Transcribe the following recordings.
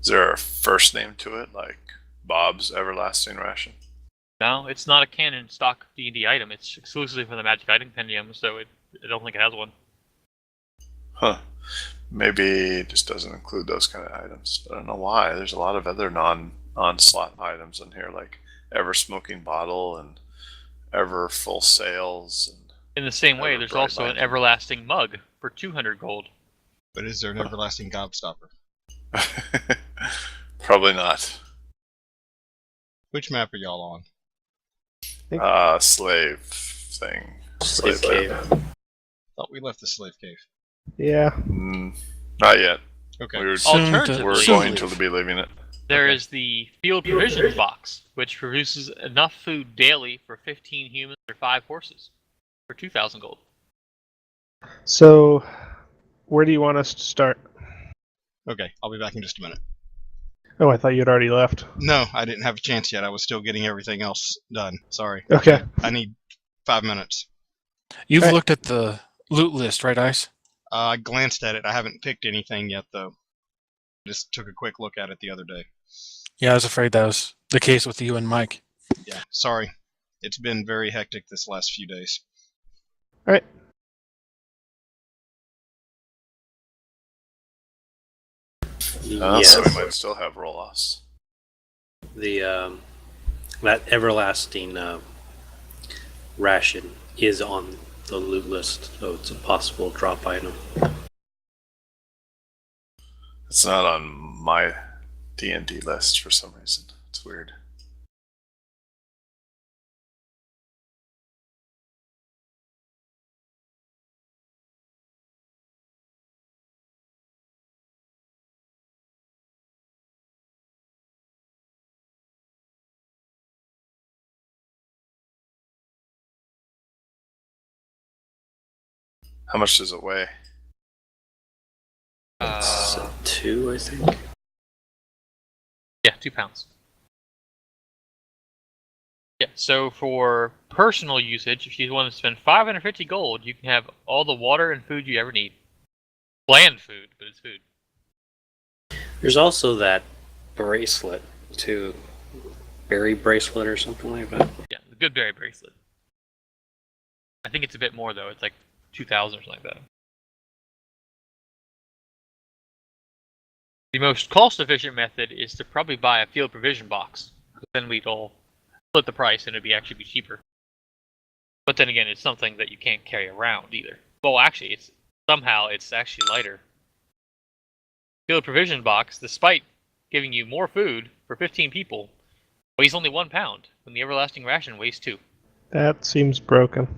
Is there a first name to it, like Bob's Everlasting Ration? No, it's not a canon stock D&D item. It's exclusively for the Magic Item Compendium, so I don't think it has one. Huh. Maybe it just doesn't include those kind of items. I don't know why. There's a lot of other non-slot items in here, like Ever Smoking Bottle and Ever Full Sails. And in the same way, there's also an Everlasting Mug for 200 gold. But is there an Everlasting Gobstopper? Probably not. Which map are y'all on? Slave thing. Slave cave. Thought we left the slave cave. Yeah. Not yet. Okay. We're Alternatively, going to be leaving it. There is the Field Provisions box, which produces enough food daily for 15 humans or 5 horses for 2,000 gold. So, where do you want us to start? Okay, I'll be back in just a minute. Oh, I thought you'd already left. No, I didn't have a chance yet. I was still getting everything else done. Sorry. Okay. I need 5 minutes. You've looked at the loot list, right, Ice? I glanced at it. I haven't picked anything yet, though. Just took a quick look at it the other day. Yeah, I was afraid that was the case with you and Mike. Yeah, sorry. It's been very hectic this last few days. All right. Yes. So we might still have roll-offs. The that everlasting ration is on the loot list, so it's a possible drop item. It's not on my D&D list for some reason. It's weird. How much does it weigh? It's 2, I think. Yeah, 2 pounds. Yeah, so for personal usage, if you want to spend 550 gold, you can have all the water and food you ever need. Bland food, but it's food. There's also that bracelet, too. Berry bracelet or something like that. Yeah, the good berry bracelet. I think it's a bit more, though. It's like 2,000 or something like that. The most cost-efficient method is to probably buy a field provision box. Then we'd all split the price and it'd actually be cheaper. But then again, it's something that you can't carry around either. Well, actually, it's actually lighter. Field provision box, despite giving you more food for 15 people, weighs only 1 pound, when the everlasting ration weighs 2. That seems broken.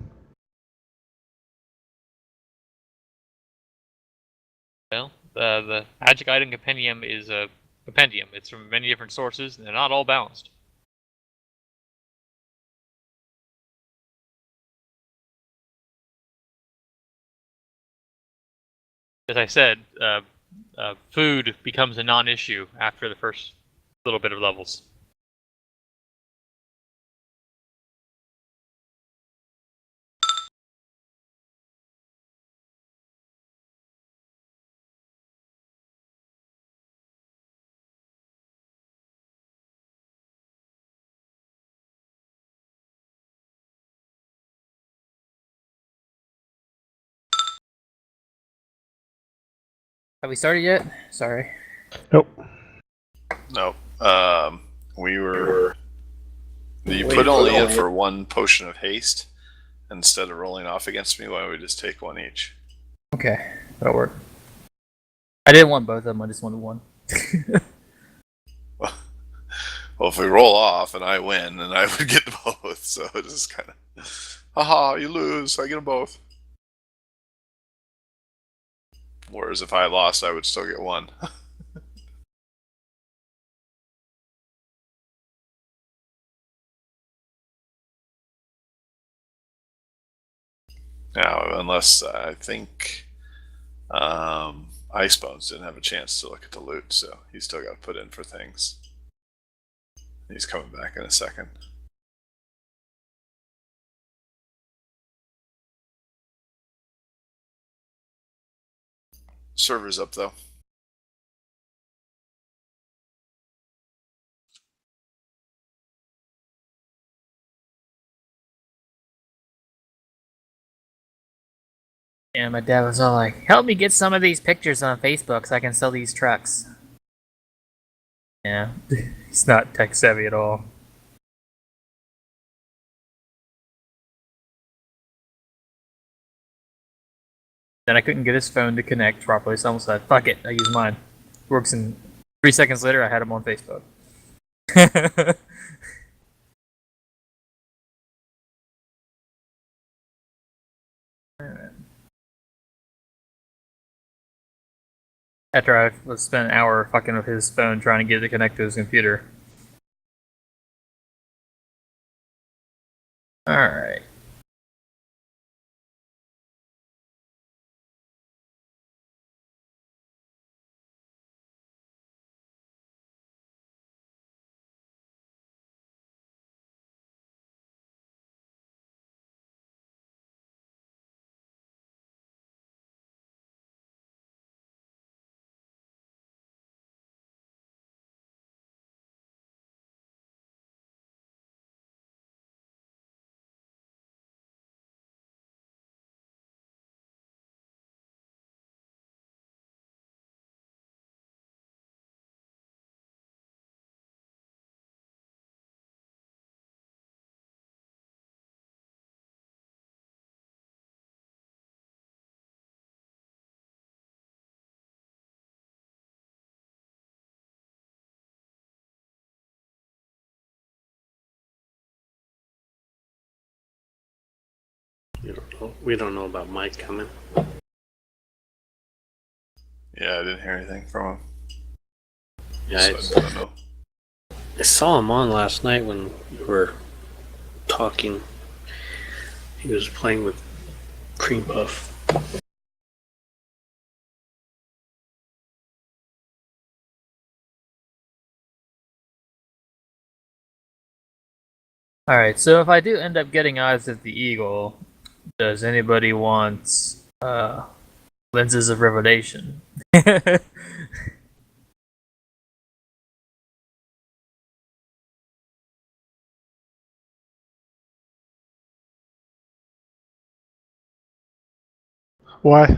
Well, the Magic Item Compendium is a compendium. It's from many different sources, and they're not all balanced. As I said, food becomes a non-issue after the first little bit of levels. Have we started yet? Sorry. Nope. No. You put only in for 1 potion of haste. Instead of rolling off against me, why don't we just take 1 each? Okay, that'll work. I didn't want both of them, I just wanted one. Well, if we roll off and I win, then I would get both. So it is kind of, haha, you lose. I get them both. Whereas if I lost, I would still get 1. Now, unless I think Icebones didn't have a chance to look at the loot, so he's still got to put in for things. He's coming back in a second. Server's up though. And my dad was all like, "Help me get some of these pictures on Facebook so I can sell these trucks." Yeah, he's not tech savvy at all. Then I couldn't get his phone to connect properly, so I almost said, "Fuck it, I use mine." Works in 3 seconds later. I had him on Facebook. After I was spent an hour fucking with his phone trying to get it to connect to his computer. Alright. We don't know about Mike coming. Yeah, I didn't hear anything from him. Yeah, So I don't know. I saw him on last night when we were talking. He was playing with Cream Puff. Alright, so if I do end up getting eyes of the eagle, does anybody want lenses of revelation? Why?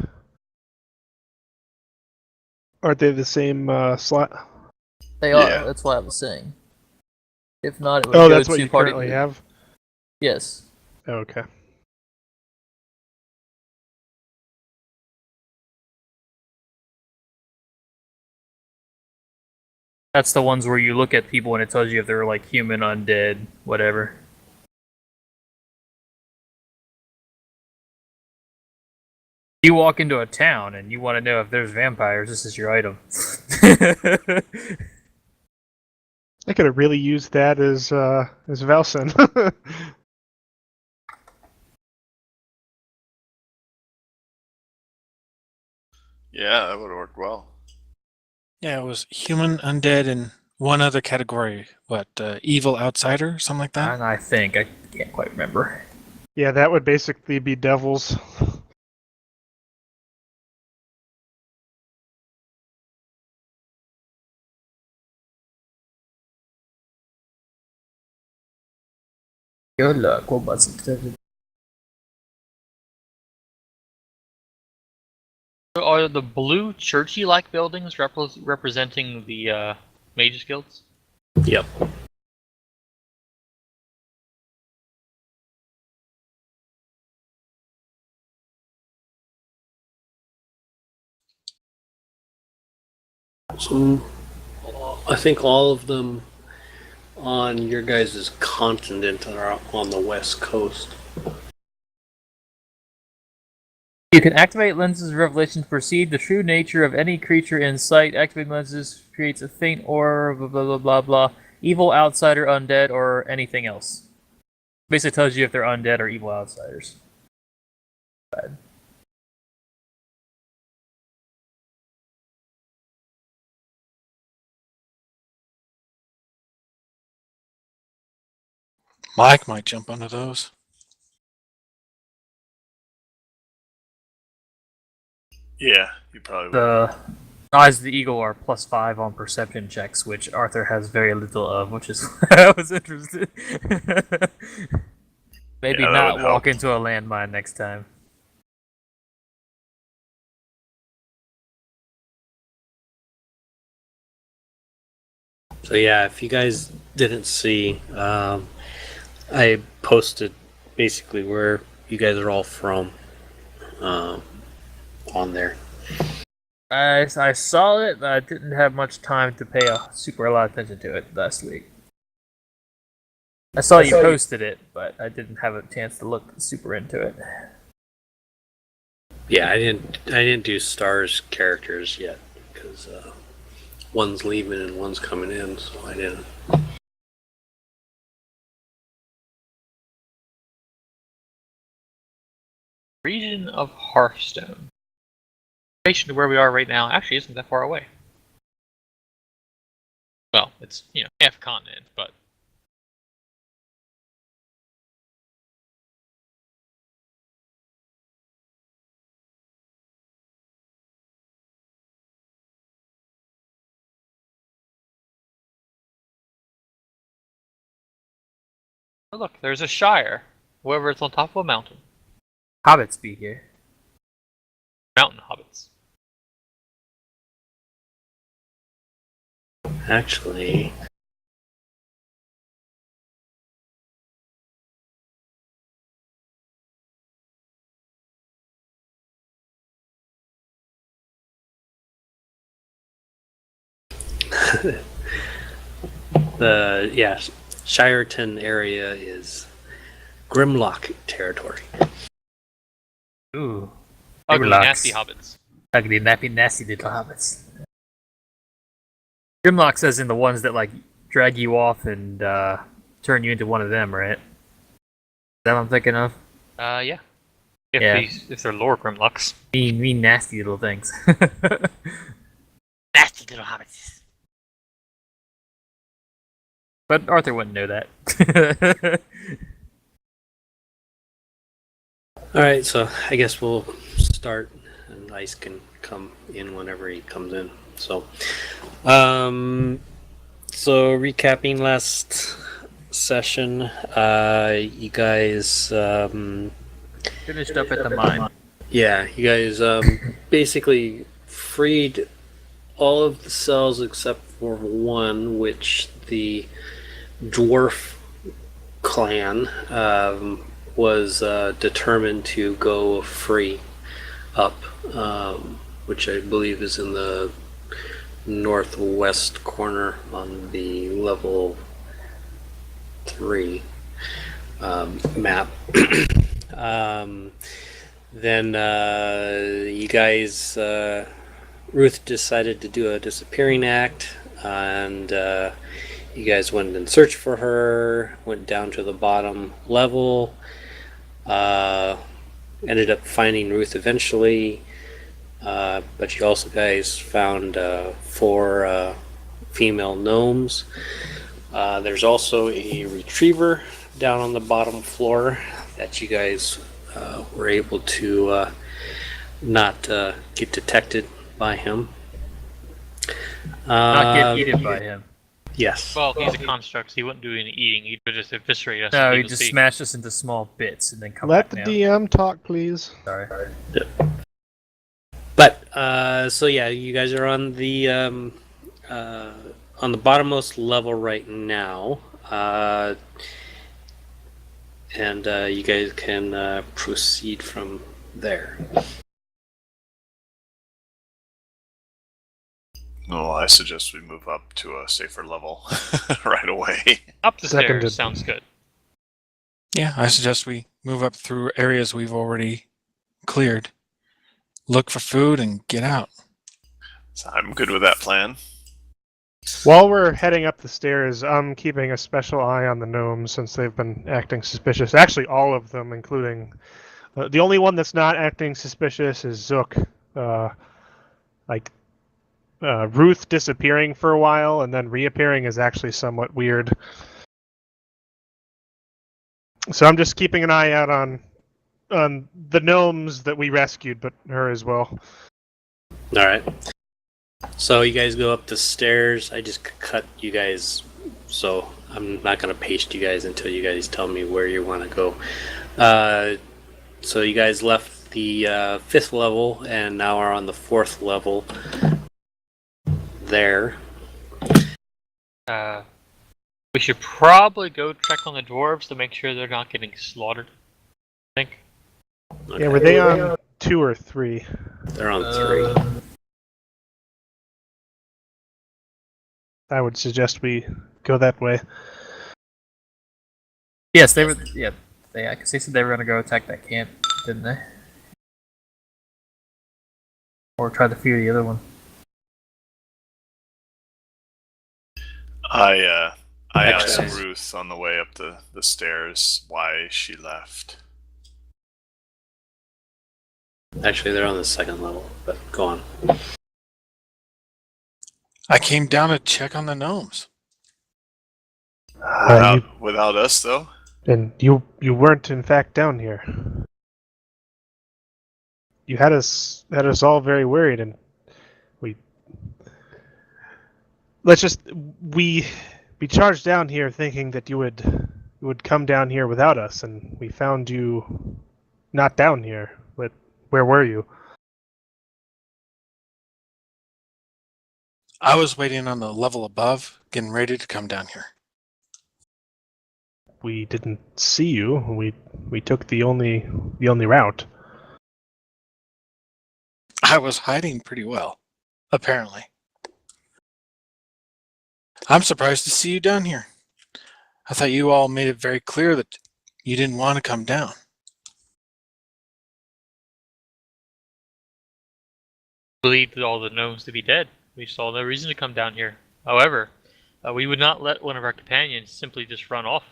Aren't they the same slot? They Yeah. are, that's what I was saying. If not, it would Oh, go that's what to you party. currently have? Yes. Oh, okay. That's the ones where you look at people and it tells you if they're like human, undead, whatever. You walk into a town and you want to know if there's vampires, this is your item. I could have really used that as Valsen. Yeah, that would have worked well. Yeah, it was human, undead, and one other category. What, evil outsider, something like that? And I think, I can't quite remember. Yeah, that would basically be devils. Good luck, what was it? Are the blue churchy-like buildings representing the mages guilds? Yep. So, I think all of them on your guys' continent are on the west coast. You can activate lenses of revelation to perceive the true nature of any creature in sight. Activating lenses creates a faint aura, blah blah blah blah blah. Evil, outsider, undead, or anything else. Basically tells you if they're undead or evil outsiders. Bad. Mike might jump onto those. Yeah, you probably would. The eyes of the eagle are +5 on perception checks, which Arthur has very little of, which is why I was interested. Maybe Yeah, that not would walk help. into a landmine next time. So yeah, if you guys didn't see, I posted basically where you guys are all from on there. I saw it, but I didn't have much time to pay a lot of attention to it last week. I saw you posted it, but I didn't have a chance to look super into it. Yeah, I didn't do stars characters yet because one's leaving and one's coming in, so I didn't. Region of Hearthstone. Relation to where we are right now actually isn't that far away. Well, it's, half continent, but oh, look, there's a shire. However, it's on top of a mountain. Hobbits be here. Mountain hobbits. Actually, the Shireton area is Grimlock territory. Ooh. Ugly, Grimlocks. nasty hobbits. Ugly, nappy, nasty little hobbits. Grimlocks as in the ones that, drag you off and turn you into one of them, right? Is that what I'm thinking of? Yeah. Yeah. If they're lore Grimlocks. Mean, nasty little things. Nasty little hobbits. But Arthur wouldn't know that. Alright, so I guess we'll start and Ice can come in whenever he comes in. So recapping last session, you guys Finished up at the mine. yeah, you guys basically freed all of the cells except for one, which the dwarf clan was determined to go free up, which I believe is in the northwest corner on the level 3 map. Then you guys, Ruth decided to do a disappearing act, and you guys went and searched for her, went down to the bottom level, ended up finding Ruth eventually, but you also guys found 4 female gnomes. There's also a retriever down on the bottom floor that you guys were able to not get detected by him. Not get eaten by him. Yes. Well, he's a construct, so he wouldn't do any eating. He would just eviscerate us. No, and he leave just us be. smashed us into small bits and then come Let back the down. DM talk, please. Sorry. But so yeah, you guys are on the bottommost level right now, and you guys can proceed from there. Well, I suggest we move up to a safer level right away. Up the Seconded. stairs sounds good. Yeah, I suggest we move up through areas we've already cleared. Look for food and get out. So I'm good with that plan. While we're heading up the stairs, I'm keeping a special eye on the gnomes since they've been acting suspicious. Actually, all of them, including the only one that's not acting suspicious is Zook. Ruth disappearing for a while and then reappearing is actually somewhat weird. So I'm just keeping an eye out on the gnomes that we rescued, but her as well. All right. So you guys go up the stairs. I just cut you guys, so I'm not gonna paste you guys until you guys tell me where you want to go. So you guys left the 5th level and now are on the 4th level. There. We should probably go check on the dwarves to make sure they're not getting slaughtered. I think. Yeah, were they on 2 or 3? They're on 3. I would suggest we go that way. Yes, they were. Yeah, because they said they were gonna go attack that camp, didn't they? Or try to fear the other one. I asked Actually- Ruth on the way up the stairs why she left. Actually, they're on the 2nd level, but go on. I came down to check on the gnomes. Without us, though? And you weren't in fact down here. You had us all very worried, and we charged down here thinking that you would come down here without us, and we found you not down here. But where were you? I was waiting on the level above, getting ready to come down here. We didn't see you. We took the only route. I was hiding pretty well, apparently. I'm surprised to see you down here. I thought you all made it very clear that you didn't want to come down. Believed all the gnomes to be dead. We saw no reason to come down here. However, we would not let one of our companions simply just run off.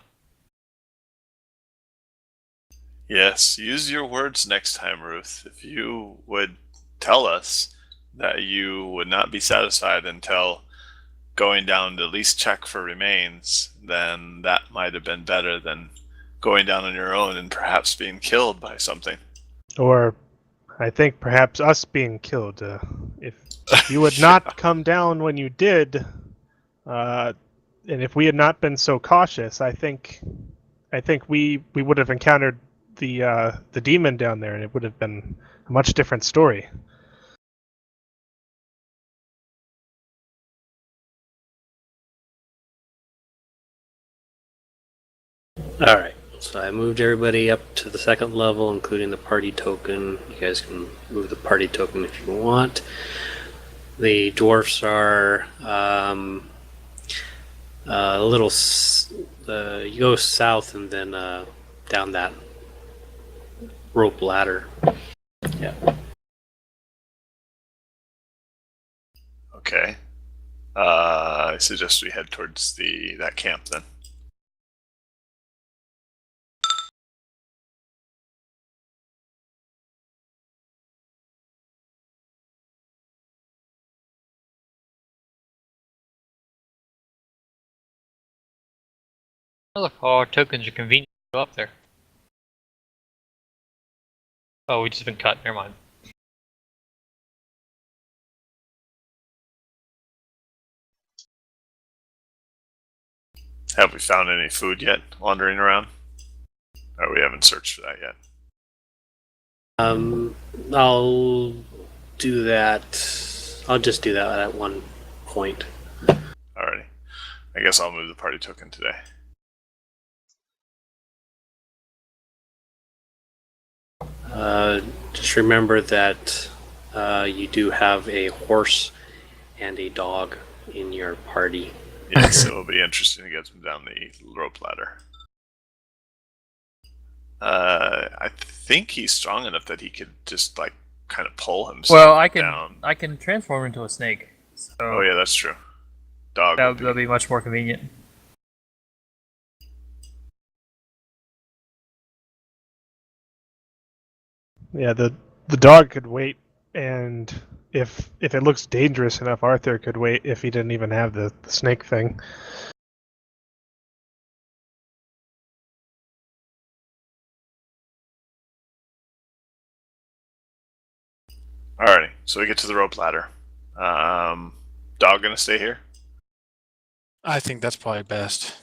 Yes, use your words next time, Ruth. If you would tell us that you would not be satisfied until going down to at least check for remains, then that might have been better than going down on your own and perhaps being killed by something. Or I think perhaps us being killed. If you had not come down when you did, and if we had not been so cautious, I think we would have encountered the demon down there, and it would have been a much different story. All right. So I moved everybody up to the 2nd level, including the party token. You guys can move the party token if you want. The dwarfs are a little. You go south and then down that rope ladder. Yeah. Okay. I suggest we head towards that camp then. Oh, look, all our tokens are convenient to go up there. Oh, we just been cut. Never mind. Have we found any food yet wandering around? Or we haven't searched for that yet. I'll do that. I'll just do that at one point. Alrighty. I guess I'll move the party token today. Just remember that you do have a horse and a dog in your party. Yes, it will be interesting to get them down the rope ladder. I think he's strong enough that he could just kind of pull himself Well, down. I can transform into a snake. So Oh yeah, that's true. Dog. that'll be much more convenient. Yeah, the dog could wait, and if it looks dangerous enough, Arthur could wait if he didn't even have the snake thing. Alrighty, so we get to the rope ladder. Dog gonna stay here? I think that's probably best.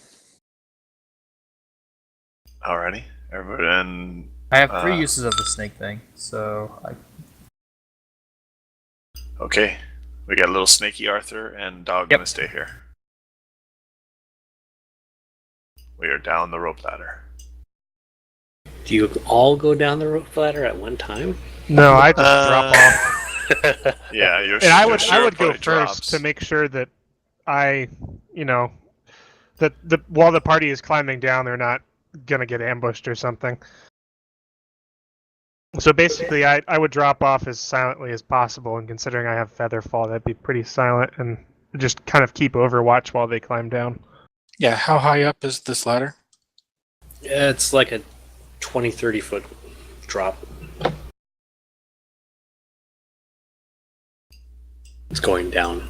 Alrighty, everybody, and I have 3 uses of the snake thing, so okay, we got a little snaky Arthur and dog Yep. gonna stay here. We are down the rope ladder. Do you all go down the rope ladder at one time? No, I just drop off. Yeah, you're. And I your would sheriff go probably first drops. to make sure that I, that while the party is climbing down, they're not gonna get ambushed or something. So basically, I would drop off as silently as possible, and considering I have feather fall, that'd be pretty silent, and just kind of keep overwatch while they climb down. Yeah, how high up is this ladder? Yeah, it's like a 20, 30 foot drop. It's going down.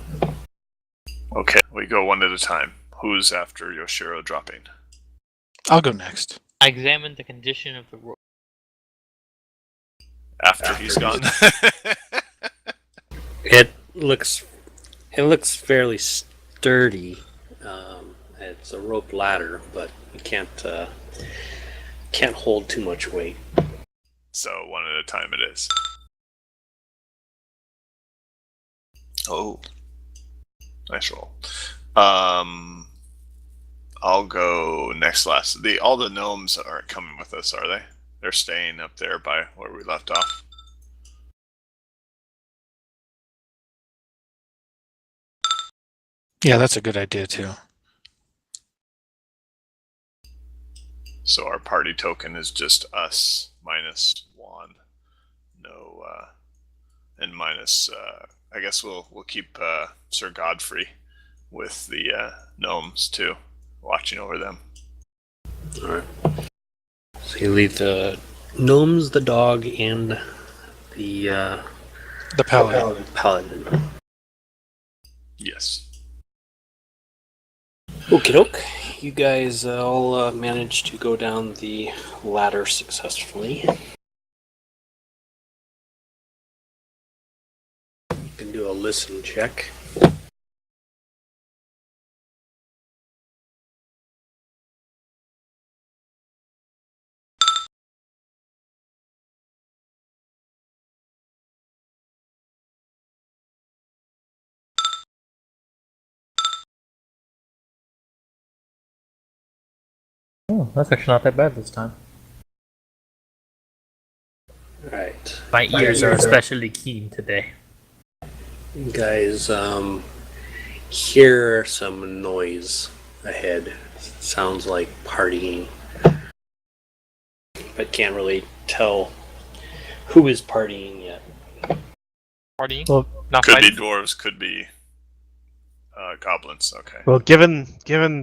Okay, we go one at a time. Who's after Yoshiro dropping? I'll go next. I examined the condition of the rope. After he's gone. It looks fairly sturdy. It's a rope ladder, but you can't hold too much weight. So one at a time it is. Oh, nice roll. I'll go next last. All the gnomes aren't coming with us, are they? They're staying up there by where we left off. Yeah, that's a good idea too. So our party token is just us minus one. No, and minus. I guess we'll keep Sir Godfrey with the gnomes too, watching over them. All right. So you leave the gnomes, the dog, and the paladin. Yes. Okie doke. You guys all managed to go down the ladder successfully. You can do a listen check. Oh, that's actually not that bad this time. Right. My ears are especially keen today. You guys hear some noise ahead. Sounds like partying. But can't really tell who is partying yet. Partying? Well, Not Could be fighting? dwarves, could be goblins. Okay. Well, given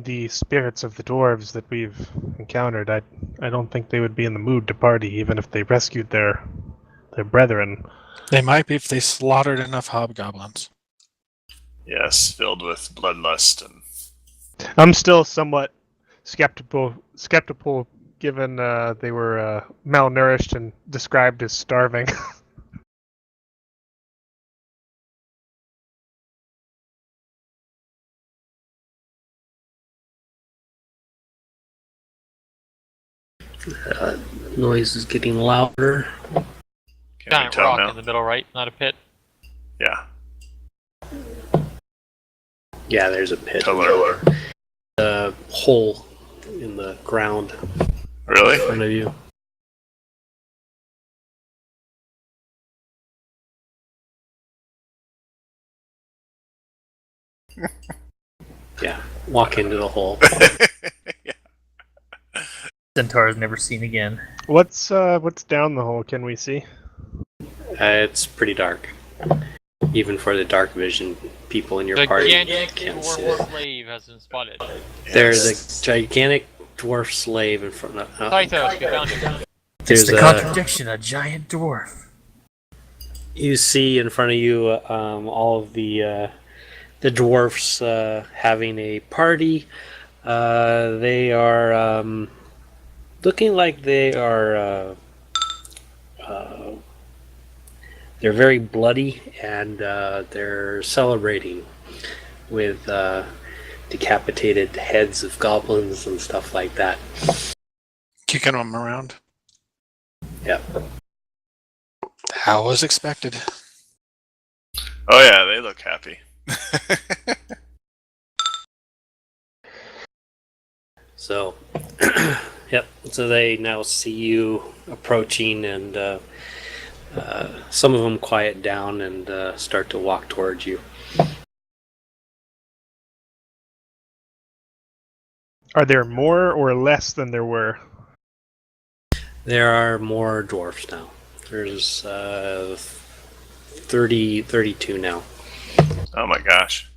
the spirits of the dwarves that we've encountered, I don't think they would be in the mood to party, even if they rescued their brethren. They might be if they slaughtered enough hobgoblins. Yes, filled with bloodlust and. I'm still somewhat skeptical, given they were malnourished and described as starving. Noise is getting louder. Can we Giant tell rock now? in the middle, right? Not a pit. Yeah. Yeah, there's a pit. Pillar. A hole in the ground in Really? front of you. Yeah, walk into the hole. Centaur's never seen again. What's down the hole? Can we see? It's pretty dark. Even for the dark vision people in your The party gigantic can't see dwarf it. slave has been spotted. There's a gigantic dwarf slave in front of. Tythos, we found him. It's There's the a, contradiction, a giant dwarf. you see in front of you all of the dwarfs having a party. They are looking like they are. They're very bloody, and they're celebrating with decapitated heads of goblins and stuff like that. Kicking them around. Yep. How was expected. Oh yeah, they look happy. So, yep. So they now see you approaching, and some of them quiet down and start to walk towards you. Are there more or less than there were? There are more dwarfs now. There's 32 now. Oh my gosh.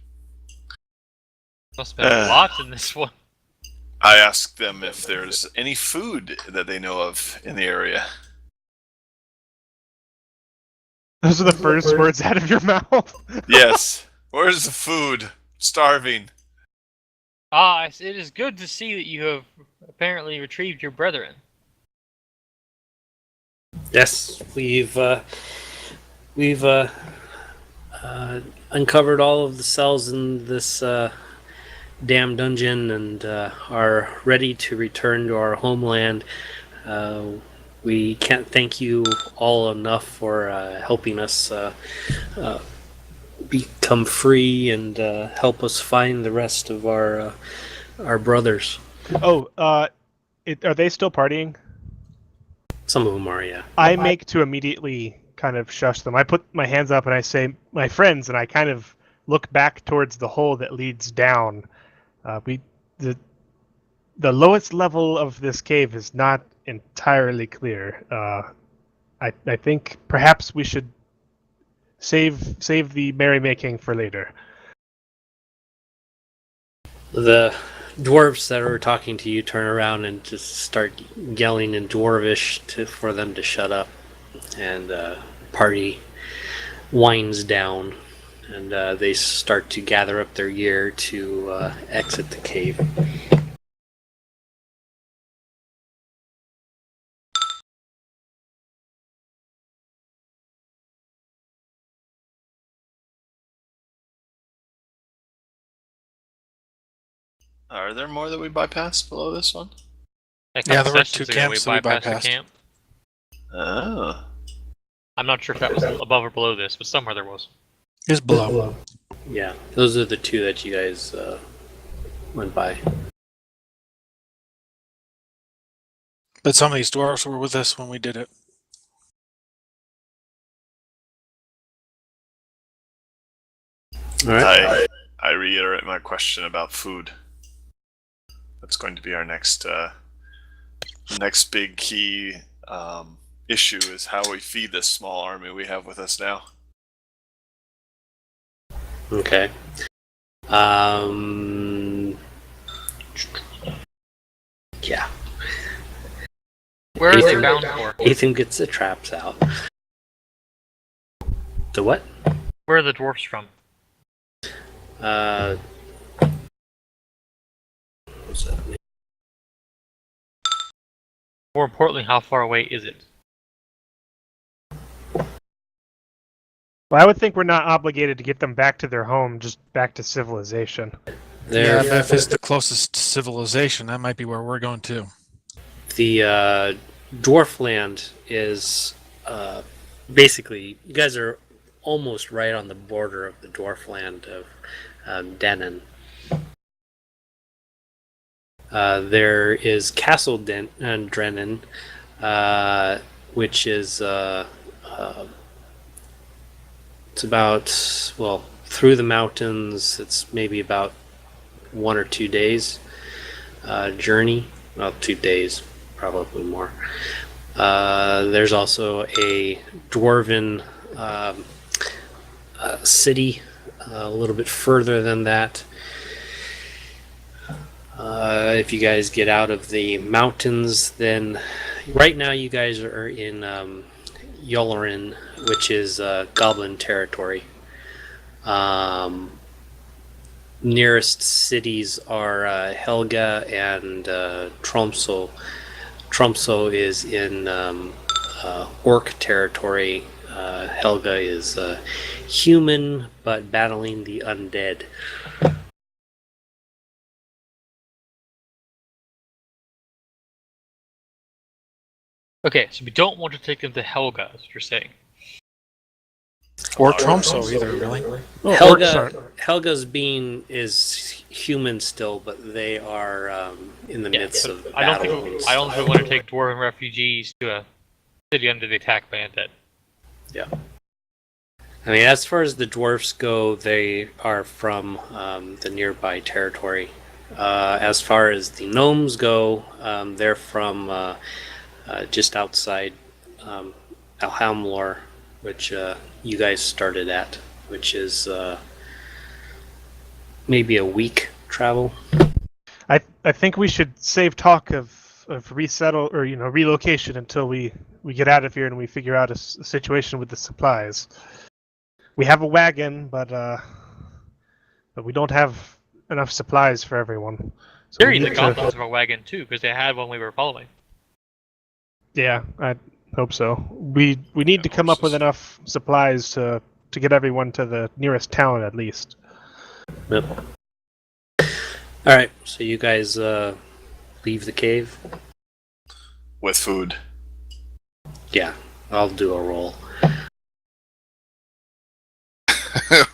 Must have been a lot in this one. I asked them if there's any food that they know of in the area. Those are the first words out of your mouth. Yes. Where's the food? Starving. It is good to see that you have apparently retrieved your brethren. Yes, we've uncovered all of the cells in this damn dungeon and are ready to return to our homeland. We can't thank you all enough for helping us become free and help us find the rest of our brothers. Oh, are they still partying? Some of them are, yeah. I make to immediately kind of shush them. I put my hands up and I say, "My friends," and I kind of look back towards the hole that leads down. The lowest level of this cave is not entirely clear. I think perhaps we should save the merrymaking for later. The dwarves that are talking to you turn around and just start yelling in dwarvish for them to shut up, and party winds down, and they start to gather up their gear to exit the cave. Are there more that we bypassed below this one? A couple there were sessions two ago, camps that we bypassed bypassed. a camp. Oh. I'm not sure if that was above or below this, but somewhere there was. It's below. Yeah, those are the two that you guys went by. But some of these dwarves were with us when we did it. All right. I reiterate my question about food. That's going to be our next big key issue is how we feed this small army we have with us now. Okay. Yeah. Where are they Ethan- bound for? Ethan gets the traps out. The what? Where are the dwarfs from? What's that? More importantly, how far away is it? Well, I would think we're not obligated to get them back to their home, just back to civilization. Yeah, but if it's the closest to civilization, that might be where we're going too. The dwarf land is basically, you guys are almost right on the border of the dwarf land of Denon. There is Castle Drennan, which is it's about, well, through the mountains. It's maybe about 1 or 2 days journey. Well, 2 days, probably more. There's also a dwarven city a little bit further than that. If you guys get out of the mountains, then right now you guys are in Yolorin, which is Goblin territory. Nearest cities are Helga and Tromsø. Tromsø is in Orc territory. Helga is human, but battling the undead. Okay, so we don't want to take them to Helga, is what you're saying. Or Tromso either, really. Well, orcs aren't. Helga's being is human still, but they are in the midst of I don't battle. think I don't think we want to take dwarven refugees to a city under the attack by undead. Yeah. I mean, as far as the dwarfs go, they are from the nearby territory. As far as the gnomes go, they're from just outside Alhamlor, which you guys started at, which is maybe a week travel. I think we should save talk of resettle or relocation until we get out of here and we figure out a situation with the supplies. We have a wagon, but we don't have enough supplies for everyone. So Theory, the goblins have a wagon too, because they had one we were following. Yeah, I hope so. We need to come up with enough supplies to get everyone to the nearest town at least. Yep. All right, so you guys leave the cave. With food. Yeah, I'll do a roll.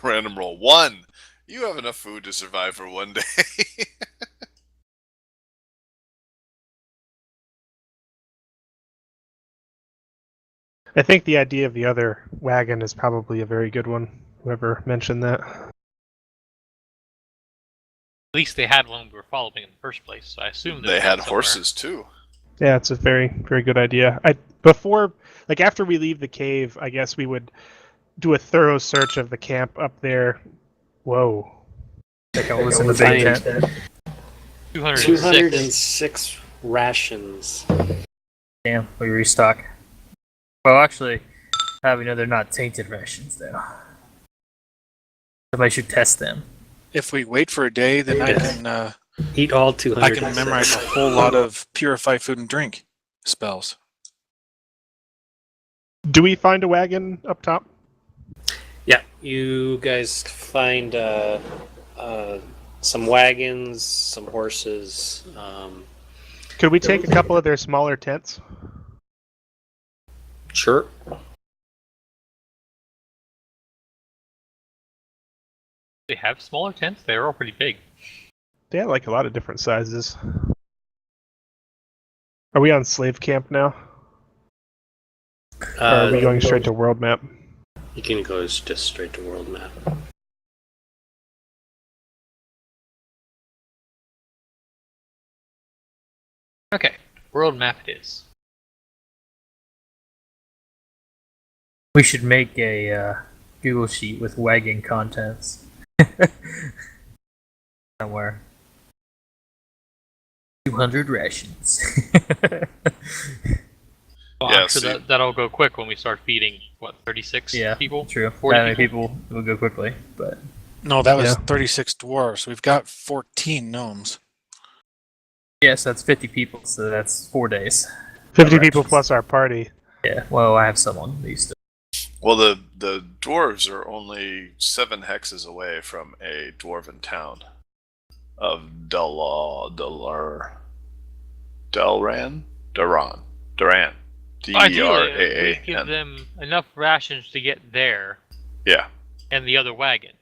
Random roll 1. You have enough food to survive for one day. I think the idea of the other wagon is probably a very good one. Whoever mentioned that. At least they had one we were following in the first place, so I assume They had horses too. Yeah, it's a very, very good idea. After we leave the cave, I guess we would do a thorough search of the camp up there. Whoa. Take a listen to the big tent. 206 rations. Damn, we restock. Well, actually, we know they're not tainted rations, though. Somebody should test them. If we wait for a day, then I can Eat all 200. I can memorize a whole lot of purify food and drink spells. Do we find a wagon up top? Yeah, you guys find some wagons, some horses. Could we take a couple of their smaller tents? Sure. They have smaller tents? They're all pretty big. They have like a lot of different sizes. Are we on slave camp now? Or are we going straight to world map? You can go just straight to world map. Okay, world map it is. We should make a Google sheet with wagon contents. Somewhere. 200 rations. Well, Yeah, actually, that'll go quick when we start feeding, 36 Yeah, people? true. 40 That many people will go quickly, but No, that was Yeah. 36 dwarves. We've got 14 gnomes. yes, that's 50 people, so that's 4 days. 50 people plus our party. Yeah, well, I have some on these. Well, the dwarves are only 7 hexes away from a dwarven town of Duran. Ideally, we D-E-R-A-A-N. give them enough rations to get there Yeah. and the other wagon.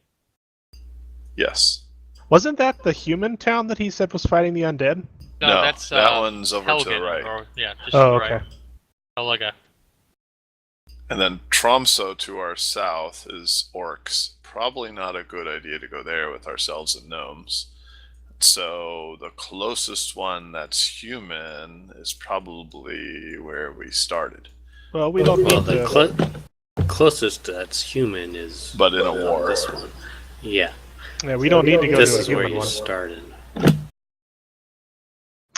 Yes. Wasn't that the human town that he said was fighting the undead? No, that's that one's over to Helgen, the right. Or, yeah, just Oh, to the right. okay. Helga. And then Tromso to our south is orcs. Probably not a good idea to go there with ourselves and gnomes. So the closest one that's human is probably where we started. Well, we don't Well, need the to. closest that's human is. But in a war. This one. Yeah. Yeah, we don't need to go This to a is where human you one. started.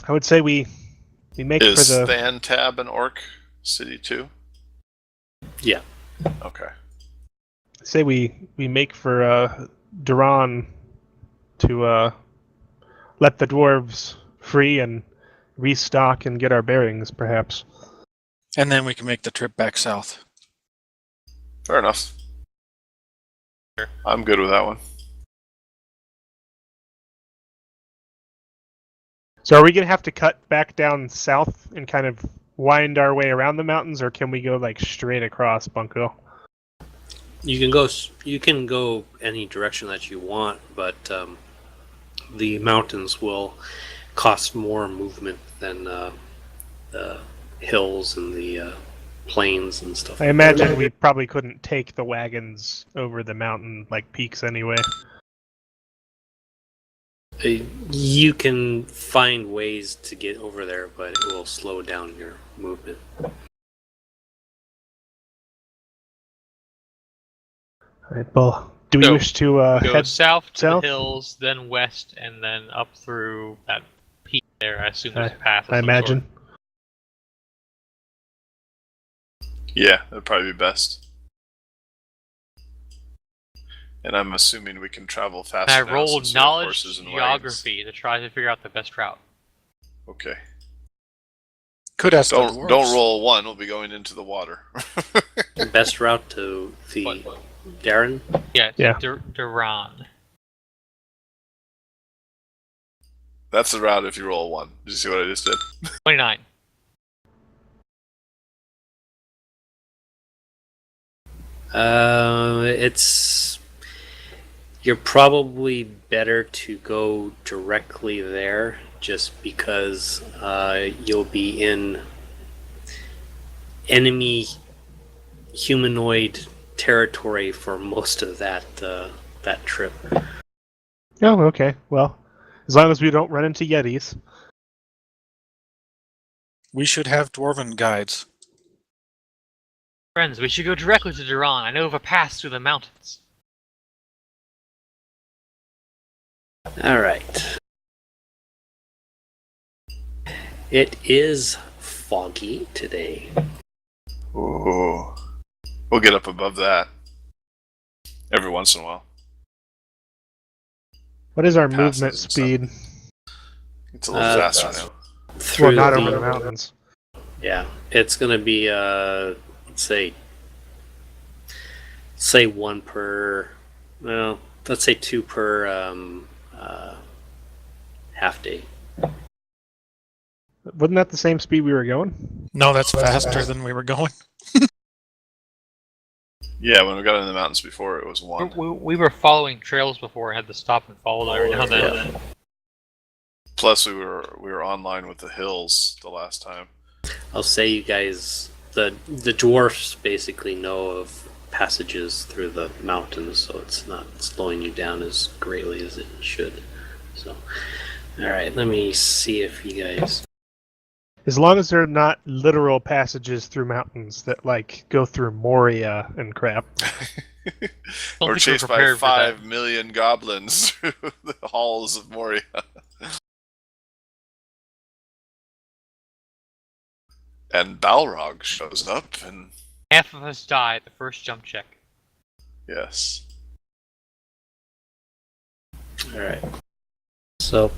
I would say we make Is for the. Thantab an orc city too? Yeah. Okay. Say we make for Duran to let the dwarves free and restock and get our bearings, perhaps. And then we can make the trip back south. Fair enough. Sure. I'm good with that one. So are we gonna have to cut back down south and kind of wind our way around the mountains, or can we go like straight across Bunko? You can go. You can go any direction that you want, but the mountains will cost more movement than the hills and the plains and stuff. I imagine we probably couldn't take the wagons over the mountain like peaks anyway. You can find ways to get over there, but it will slow down your movement. All right, well, do we So, wish to Go head south to south? the hills, then west, and then up through that peak there. I assume there's a path. Of I some imagine. Sort. Yeah, that'd probably be best. And I'm assuming we can travel fast. And I rolled knowledge and geography to try to figure out the best route. Okay. Could ask the Don't dwarves. roll one. We'll be going into the water. Best route to the What? Darren. Yeah, it's Yeah. Duran. That's the route if you roll one. Did you see what I just did? 29. It's you're probably better to go directly there, just because you'll be in enemy humanoid territory for most of that trip. Oh, okay. Well, as long as we don't run into Yetis. We should have dwarven guides. Friends, we should go directly to Duran. I know of a pass through the mountains. All right. It is foggy today. Ooh. We'll get up above that. Every once in a while. What is our Passes movement and stuff. speed? It's a little faster now. Through Well, not the, over the mountains. Yeah, it's gonna be let's say one per. Well, let's say two per half day. Wasn't that the same speed we were going? No, that's faster than we were going. Yeah, when we got in the mountains before, it was one. We were following trails before and had to stop and follow them every now and then. Plus, we were online with the hills the last time. I'll say you guys, the dwarfs basically know of passages through the mountains, so it's not slowing you down as greatly as it should. So, all right, let me see if you guys. As long as they're not literal passages through mountains that like go through Moria and crap. Don't Or think we're chased by prepared for that. 5 million goblins through the halls of Moria. And Balrog shows up, and Half of us die at the first jump check. yes. All right. So,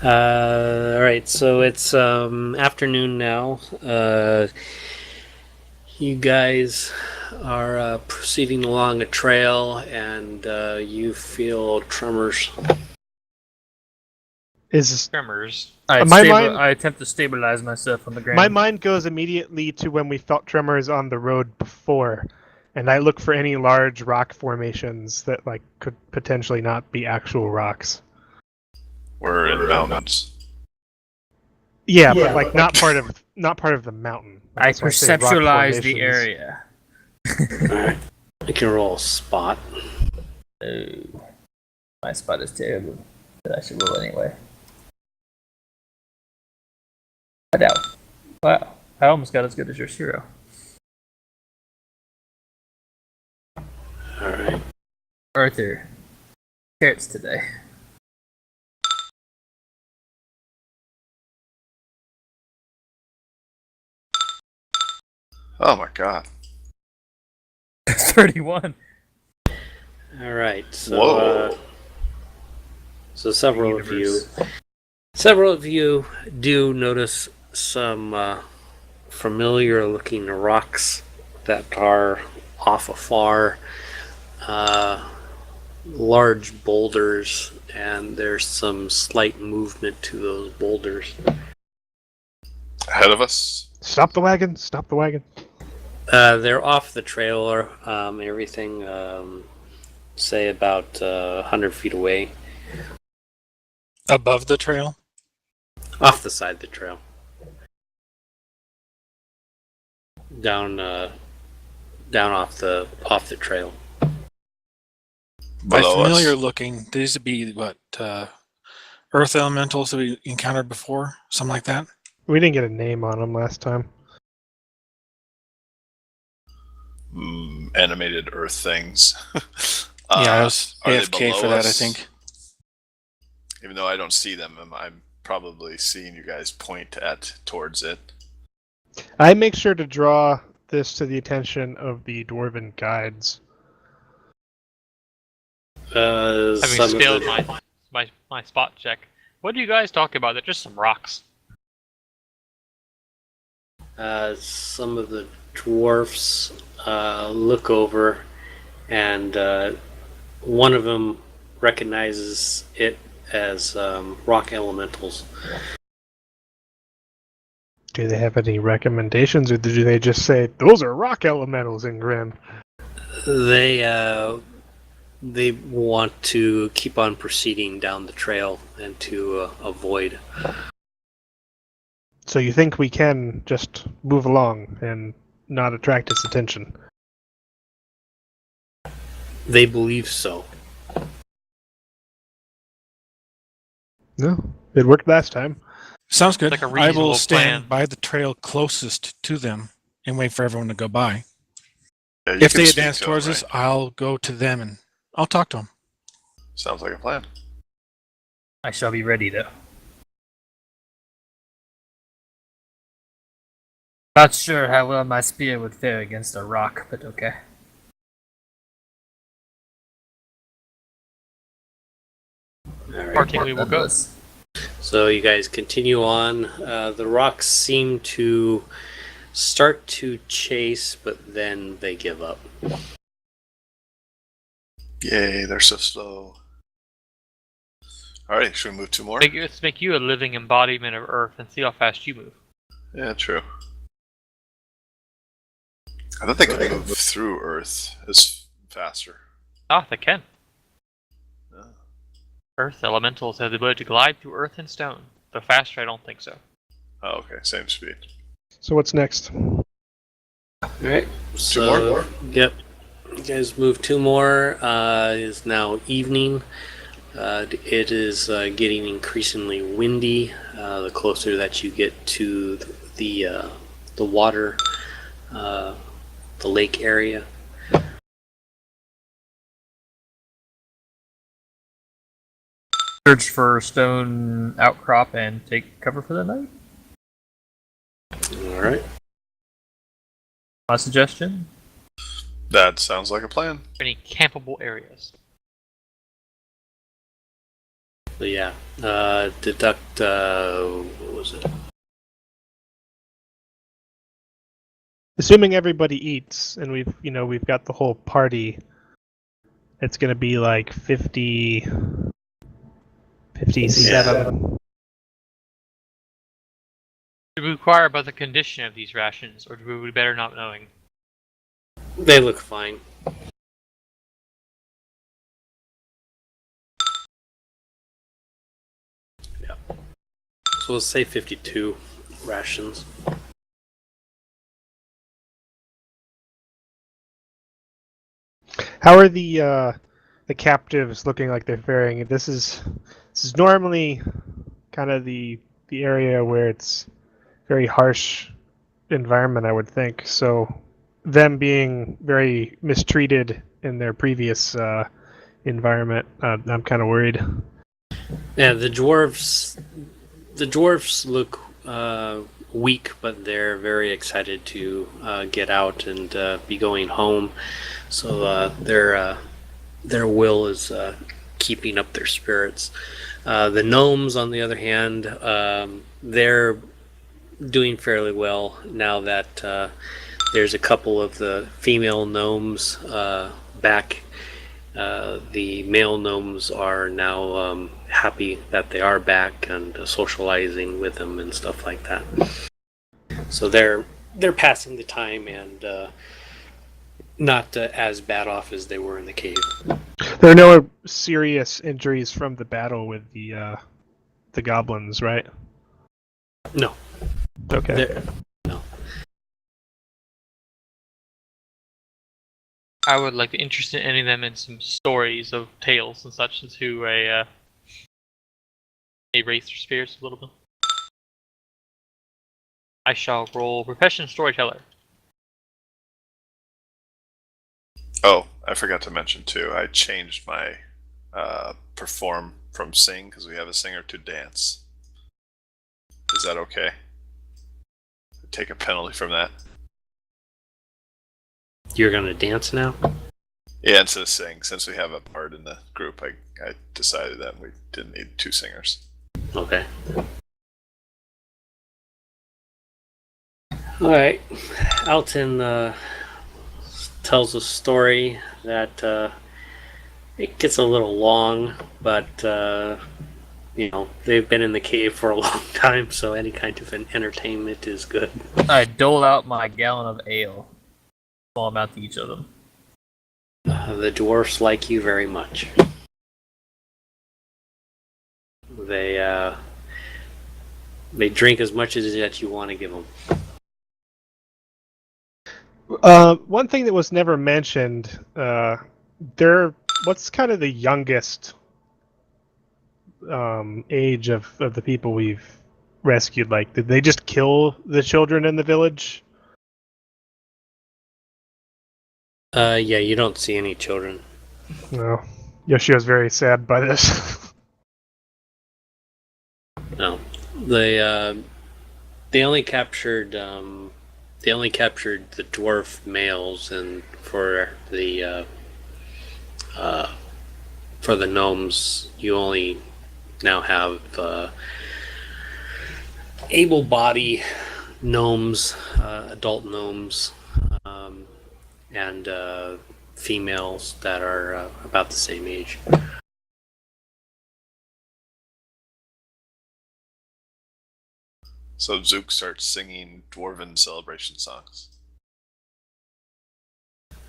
all right. So it's afternoon now. You guys are proceeding along a trail, and you feel tremors. Is Tremors. I attempt to stabilize myself on the ground. my mind goes immediately to when we felt tremors on the road before, and I look for any large rock formations that like could potentially not be actual rocks. We're in mountains. Yeah, but like not part of the mountain. I That's why say rock perceptualize the formations. area. All right. I can roll a spot. Oh, my spot is terrible, but I should roll anyway. I doubt. Wow, I almost got as good as your zero. All right. Arthur, carrots today. Oh my god. 31. All right. So, Whoa. so several of you do notice some familiar-looking rocks that are off afar. Large boulders, and there's some slight movement to those boulders. Ahead of us? Stop the wagon! Stop the wagon! They're off the trailer, everything, say about 100 feet away, Above the trail? off the side of the trail. Down off the trail. By Below familiar us. looking, these would be what, earth elementals that we encountered before? Something like that? We didn't get a name on them last time. Animated Earth things. Yeah, I was Are they AFK for below that, I us? think. Even though I don't see them, I'm probably seeing you guys point towards it. I make sure to draw this to the attention of the dwarven guides. Having Some of failed the, my spot check. What are you guys talking about? They're just some rocks. some of the dwarfs look over, and one of them recognizes it as rock elementals. Do they have any recommendations, or do they just say those are rock elementals and grin? They want to keep on proceeding down the trail and to avoid. So you think we can just move along and not attract its attention? They believe so. No, it worked last time. Sounds good. Like a I will reasonable stand plan. by the trail closest to them and wait for everyone to go by. Yeah, you If can they speak advance to towards them, us, right? I'll go to them and I'll talk to them. Sounds like a plan. I shall be ready, though. Not sure how well my spear would fare against a rock, but okay. All right. Parting we will go. Nonetheless. So you guys continue on. The rocks seem to start to chase, but then they give up. Yay, they're so slow. Alright, should we move two more? Let's make you a living embodiment of Earth and see how fast you move. Yeah, true. I don't think I can move through Earth as faster. Ah, they can. Oh. Earth elementals have the ability to glide through earth and stone. Though faster, I don't think so. Oh, okay, same speed. So what's next? Alright, so more? Yep. You guys move two more. It is now evening. It is getting increasingly windy the closer that you get to the water, the lake area. Search for stone outcrop and take cover for the night. Alright. My suggestion. That sounds like a plan. Any campable areas? So yeah, deduct, what was it? Assuming everybody eats and we've got the whole party, it's gonna be like 57. Do we require about the condition of these rations, or do we better not knowing? They look fine. Yeah. So let's say 52 rations. How are the captives looking like they're faring? This is normally kind of the area where it's very harsh environment, I would think. So them being very mistreated in their previous environment, I'm kind of worried. Yeah, the dwarves look weak, but they're very excited to get out and be going home. So their will is keeping up their spirits. The gnomes, on the other hand, they're doing fairly well now that there's a couple of the female gnomes back. The male gnomes are now happy that they are back and socializing with them and stuff like that. So they're they're passing the time and not as bad off as they were in the cave. There are no serious injuries from the battle with the goblins, right? No. Okay. No. I would like to interest any of them in some stories of tales and such into a race their spirits a little bit. I shall roll profession storyteller. Oh, I forgot to mention too. I changed my perform from sing because we have a singer to dance. Is that okay? Take a penalty from that. You're gonna dance now? Yeah, instead of sing, since we have a part in the group, I decided that we didn't need two singers. Okay. Alright. Alton tells a story that it gets a little long, but they've been in the cave for a long time, so any kind of an entertainment is good. I dole out my gallon of ale. Small amount to each of them. The dwarfs like you very much. They drink as much as that you want to give them. One thing that was never mentioned, what's kind of the youngest age of the people we've rescued? Like, did they just kill the children in the village? Yeah, you don't see any children. No. Yoshio's very sad by this. No. They only captured the dwarf males, and for the gnomes, you only now have able-bodied gnomes, adult gnomes, and females that are about the same age. So Zook starts singing dwarven celebration songs.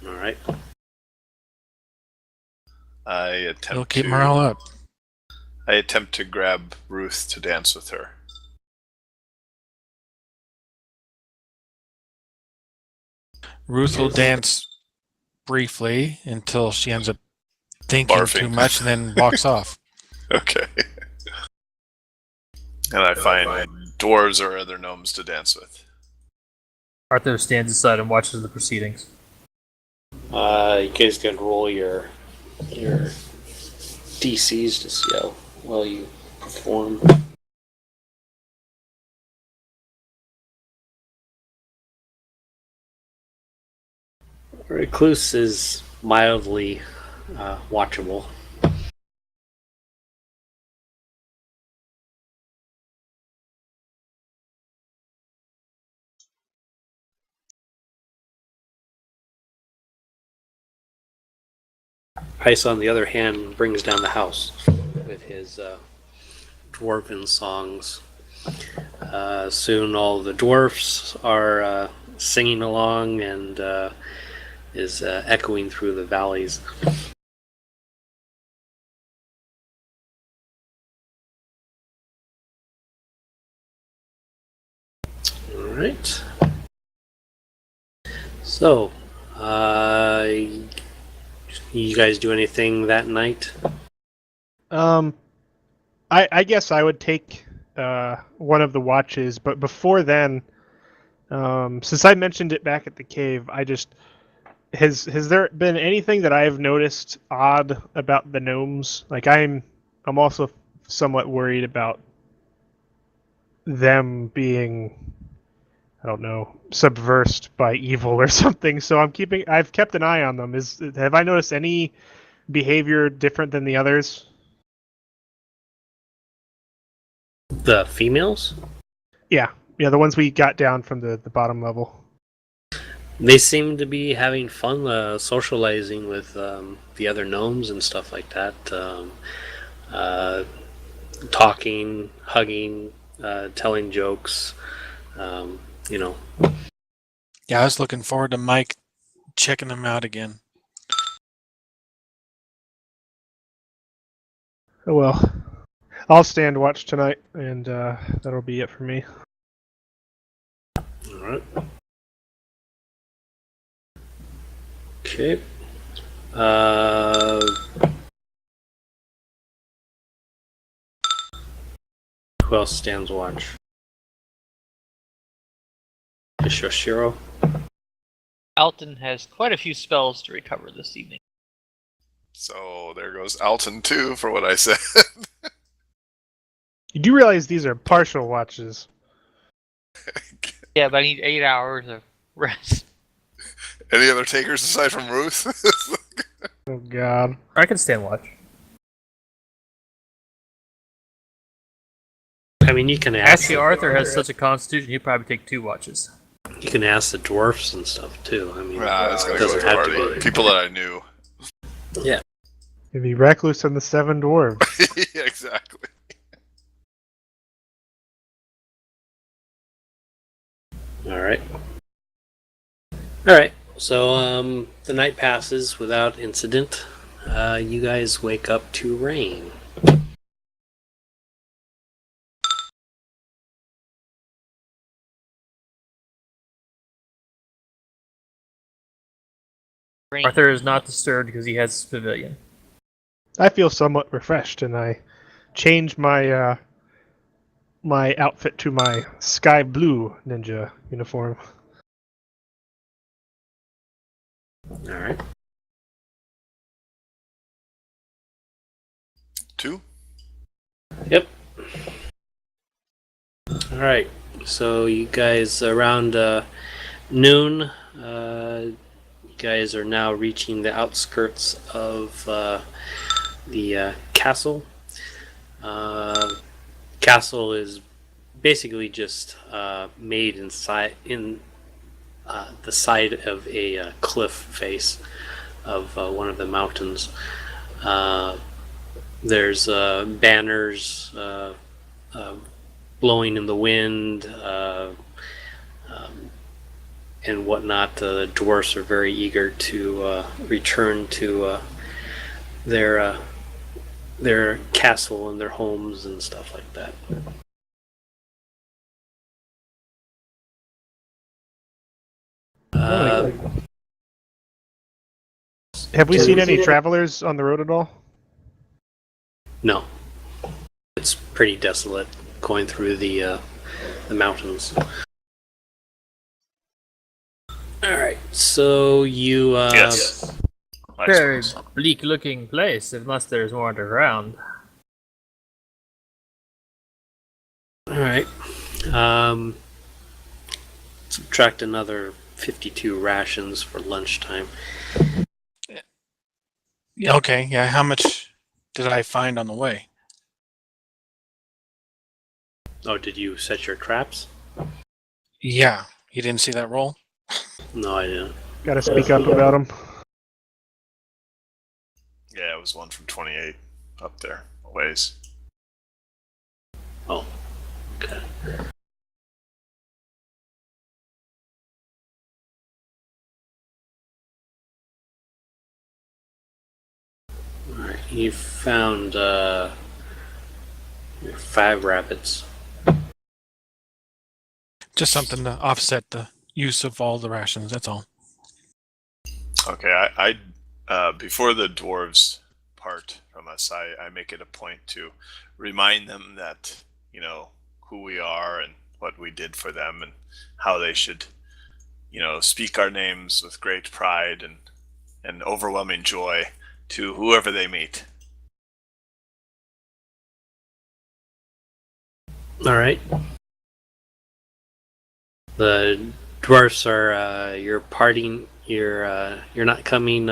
All right. It'll keep morale up. I attempt to grab Ruth to dance with her. Ruth will dance briefly until she ends up thinking Barfing. too much and then walks off. Okay. And I find dwarves or other gnomes to dance with. Arthur stands aside and watches the proceedings. You guys can roll your DCs to see how well you perform. Recluse is mildly watchable. Ice, on the other hand, brings down the house with his dwarven songs. Soon all the dwarfs are singing along and is echoing through the valleys. Alright. So, you guys do anything that night? I guess I would take one of the watches, but before then, since I mentioned it back at the cave, has there been anything that I've noticed odd about the gnomes? Like, I'm also somewhat worried about them being, I don't know, subversed by evil or something. So I've kept an eye on them. Have I noticed any behavior different than the others? The females? Yeah, the ones we got down from the bottom level. They seem to be having fun socializing with the other gnomes and stuff like that. Talking, hugging, telling jokes. Yeah, I was looking forward to Mike checking them out again. Oh well. I'll stand watch tonight, and that'll be it for me. All right. Okay. Who else stands watch? Shoshiro. Alton has quite a few spells to recover this evening. So there goes Alton too for what I said. You do realize these are partial watches. Yeah, but I need 8 hours of rest. Any other takers aside from Ruth? Oh God. I can stand watch. I mean, you can ask. Actually, Arthur has such a constitution, he'd probably take 2 watches. You can ask the dwarfs and stuff too. I mean, It's gonna it go doesn't to have to party. be. People that I knew. Yeah. It'd be Recluse and the Seven Dwarves. Yeah, exactly. All right. All right. So the night passes without incident. You guys wake up to rain. Rain. Arthur is not disturbed because he has his pavilion. I feel somewhat refreshed, and I change my my outfit to my sky blue ninja uniform. All right. 2? Yep. All right. So you guys around noon. You guys are now reaching the outskirts of the castle. Castle is basically just made in the side of a cliff face of one of the mountains. There's banners blowing in the wind and whatnot. The dwarfs are very eager to return to their castle and their homes and stuff like that. Have we seen any travelers on the road at all? No, it's pretty desolate going through the mountains. All right, so you Yes. I Very suppose. bleak looking place, unless there's more underground. all right. Subtract another 52 rations for lunchtime. Yeah, okay, yeah. How much did I find on the way? Oh, did you set your traps? Yeah, you didn't see that roll? No, I didn't. Got to speak up about them. Yeah, it was one from 28 up there a ways. Oh, okay. Alright, you found 5 rabbits. Just something to offset the use of all the rations, that's all. Okay, I before the dwarves part from us, I make it a point to remind them that, you know, who we are and what we did for them and how they should, you know, speak our names with great pride and overwhelming joy to whoever they meet. Alright. The dwarfs are you're parting you're not coming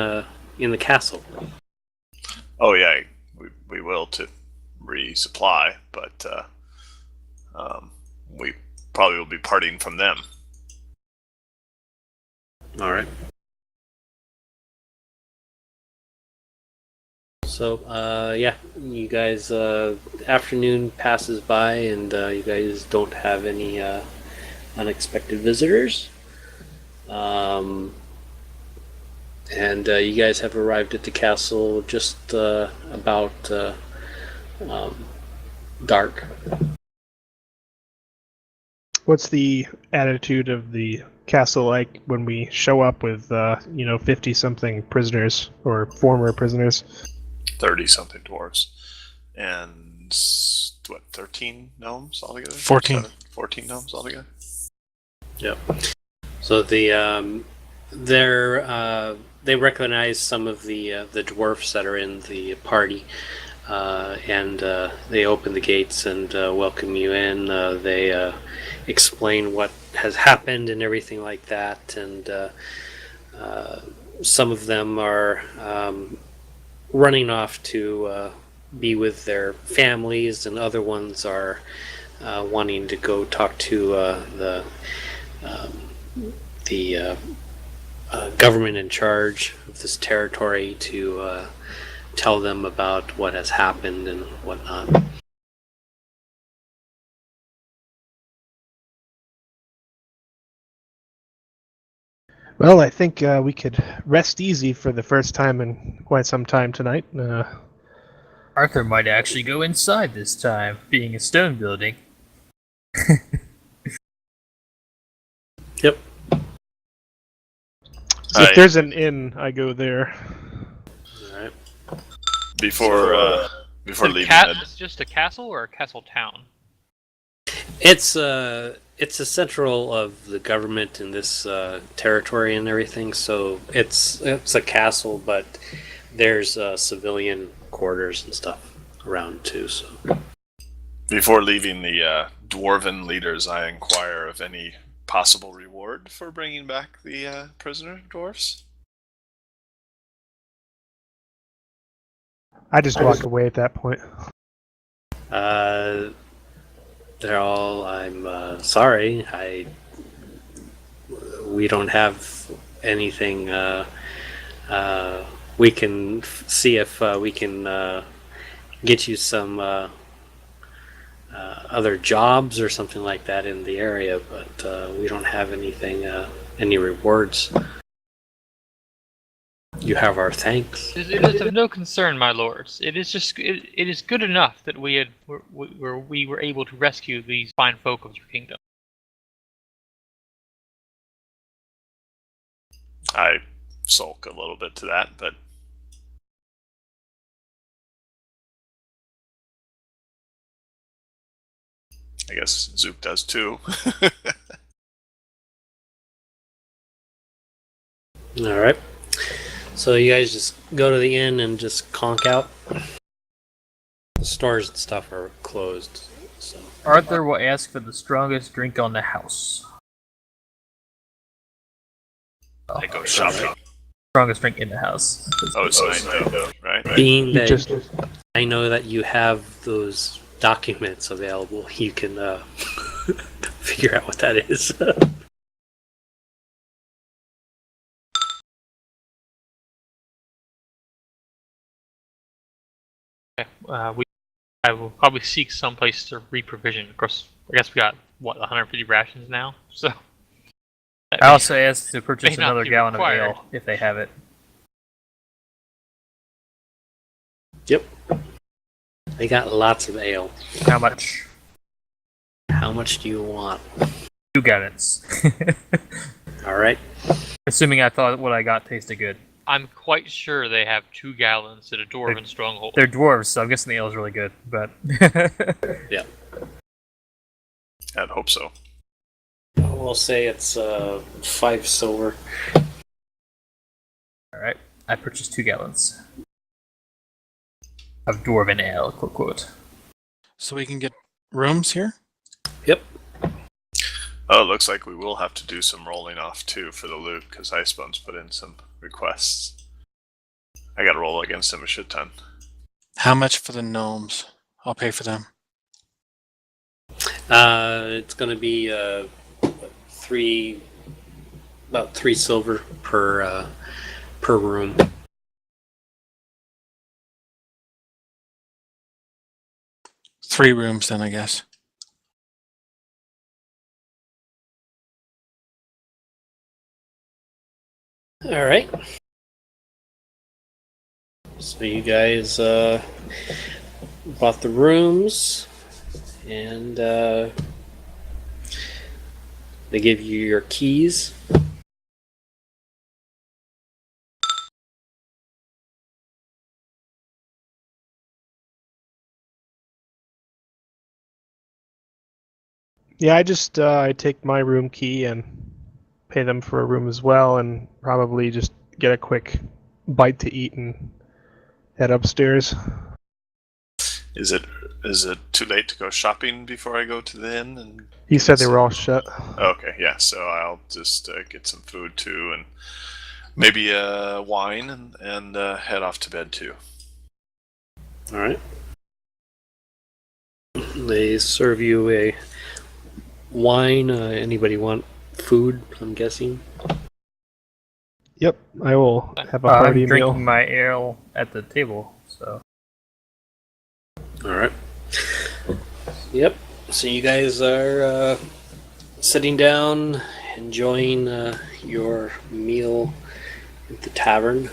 in the castle. Oh yeah, we will to resupply, but we probably will be parting from them. Alright. So, yeah, you guys, afternoon passes by and you guys don't have any unexpected visitors. And you guys have arrived at the castle just about dark. What's the attitude of the castle like when we show up with 50 something prisoners or former prisoners? 30 something dwarves. And what, 13 gnomes altogether? 14. 14 gnomes altogether? Yep. So they recognize some of the dwarfs that are in the party, and they open the gates and welcome you in. They explain what has happened and everything like that, and some of them are running off to be with their families, and other ones are wanting to go talk to the government in charge of this territory to tell them about what has happened and whatnot. Well, I think we could rest easy for the first time in quite some time tonight. Arthur might actually go inside this time, being a stone building. Yep. If there's an inn, I go there. All right. Before leaving, It's just a castle or a castle town? It's a central of the government in this territory and everything. So it's a castle, but there's civilian quarters and stuff around too. So before leaving the dwarven leaders, I inquire of any possible reward for bringing back the prisoner dwarfs. I just walk away at that point. they're all. I'm sorry. We don't have anything. We can see if we can get you some other jobs or something like that in the area, but we don't have anything, any rewards. You have our thanks. It is of no concern, my lords. It is just it is good enough that we were able to rescue these fine folk of your kingdom. I sulk a little bit to that, but I guess Zook does too. All right. So you guys just go to the inn and just conk out. The stores and stuff are closed. So Arthur will ask for the strongest drink on the house. I go shopping. Strongest drink in the house. Oh, it's nice though, right? being that Just I know that you have those documents available, you can figure out what that is. I will probably seek someplace to reprovision. Of course, I guess we got 150 rations now. So that I may- also asked to purchase may not another be gallon required. of ale if they have it. Yep. They got lots of ale. How much? How much do you want? 2 gallons. All right. Assuming I thought what I got tasted good. I'm quite sure they have 2 gallons at a dwarven stronghold. They're dwarves, so I'm guessing the ale is really good. But Yeah. I'd hope so. We'll say it's 5 silver. all right, I purchased 2 gallons of dwarven ale. Quote quote. So we can get rooms here? Yep. Oh, it looks like we will have to do some rolling off too for the loot because Icebone's put in some requests. I got to roll against him a shit ton. How much for the gnomes? I'll pay for them. It's going to be about 3 silver per room. Three rooms then, I guess. All right. So you guys bought the rooms, and they give you your keys. Yeah, I take my room key and pay them for a room as well, and probably just get a quick bite to eat and head upstairs. Is it too late to go shopping before I go to the inn? And He get said they some- were all shut. Okay, yeah. So I'll just get some food too, and maybe wine, and head off to bed too. All right. They serve you a wine. Anybody want food? I'm guessing. Yep, I will have a hearty I'm drinking meal. my ale at the table, so. All right. Yep. So you guys are sitting down, enjoying your meal at the tavern.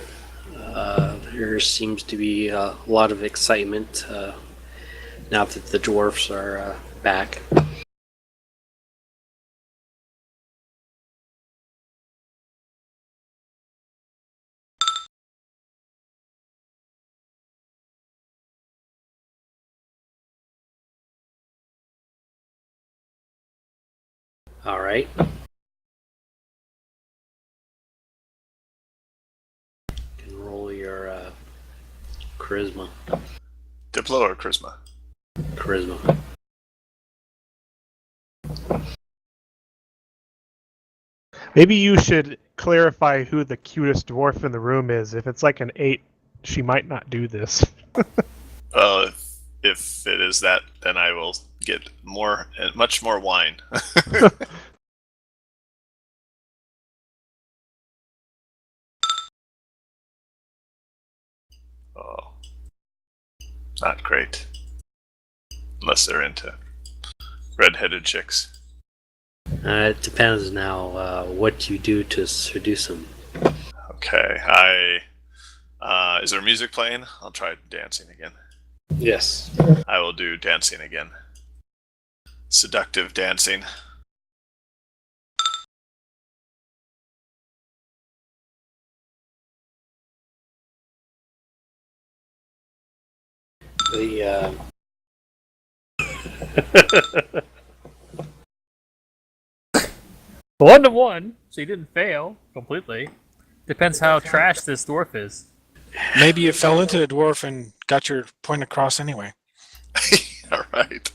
There seems to be a lot of excitement now that the dwarfs are back. All right. You can roll your charisma. Diplo or charisma? Charisma. Maybe you should clarify who the cutest dwarf in the room is. If it's like an 8, she might not do this. If it is that, then I will get much more wine. Oh, not great. Unless they're into red-headed chicks. It depends now what you do to seduce them. Okay, is there music playing? I'll try dancing again. Yes. I will do dancing again. Seductive dancing. The 1-1, so you didn't fail completely. Depends how trash this dwarf is. Maybe you fell into the dwarf and got your point across anyway. All right.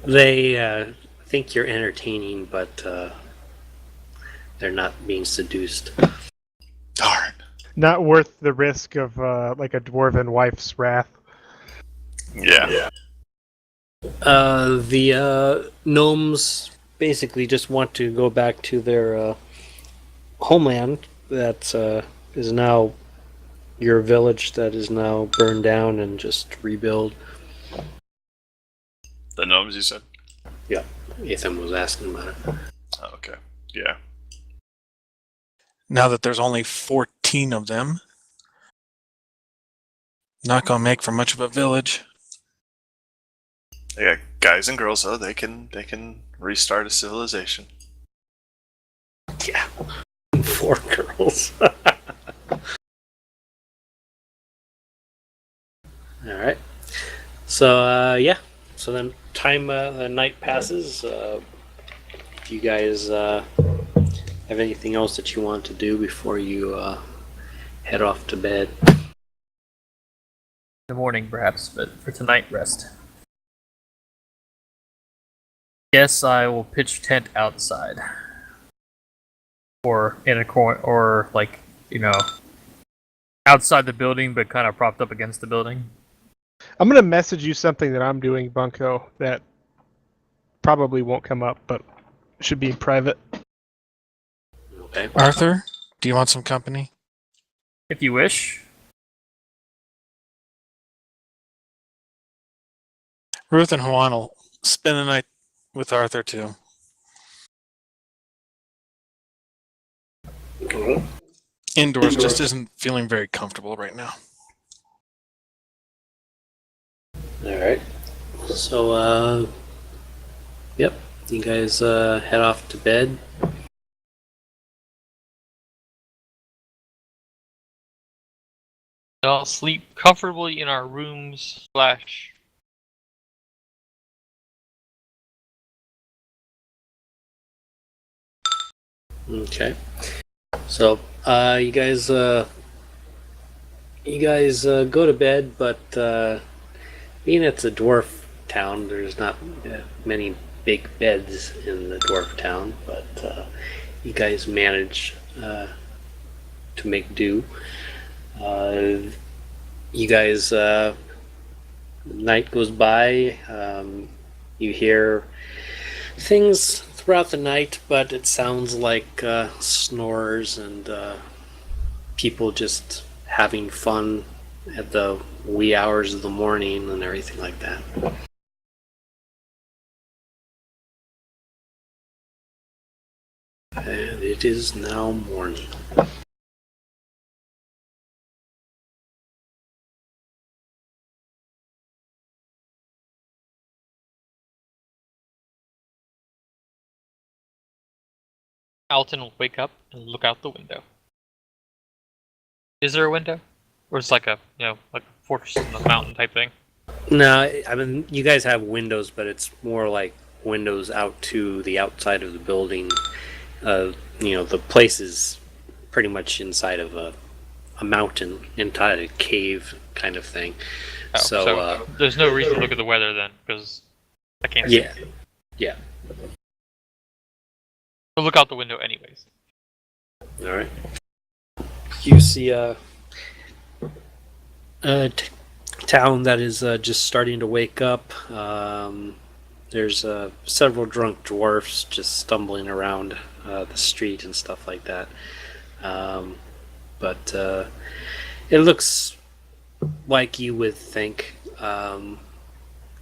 they think you're entertaining, but they're not being seduced. Darn. Not worth the risk of like a dwarven wife's wrath. Yeah. The gnomes basically just want to go back to their homeland that is now your village that is now burned down and just rebuild. The gnomes, you said? Yeah, Ethan was asking about it. Oh, okay. Yeah. Now that there's only 14 of them, not gonna make for much of a village. Yeah, guys and girls, though, they can restart a civilization. Yeah, 4 girls. All right. So yeah. So then the night passes. If you guys have anything else that you want to do before you head off to bed. In the morning, perhaps, but for tonight, rest. Guess I will pitch tent outside, or in a corner, or like outside the building, but kind of propped up against the building. I'm gonna message you something that I'm doing, Bunko, that probably won't come up, but should be private. Okay. Arthur, do you want some company? If you wish. Ruth and Juan will spend the night with Arthur too. Indoors just isn't feeling very comfortable right now. All right. So, yep. You guys head off to bed. I'll sleep comfortably in our rooms / Okay. So, you guys go to bed, but being it's a dwarf town, there's not many big beds in the dwarf town, but you guys manage to make do. You guys, night goes by. You hear things throughout the night, but it sounds like snores and people just having fun at the wee hours of the morning and everything like that. And it is now morning. Alton will wake up and look out the window. Is there a window? Or it's like a, like a fortress in the mountain type thing? No, I mean, you guys have windows, but it's more like windows out to the outside of the building. The place is pretty much inside of a mountain, inside a cave kind of thing. Oh, so there's no reason to look at the weather then, because I can't see. Yeah. So look out the window anyways. All right. You see a town that is just starting to wake up. There's several drunk dwarfs just stumbling around the street and stuff like that. But it looks like you would think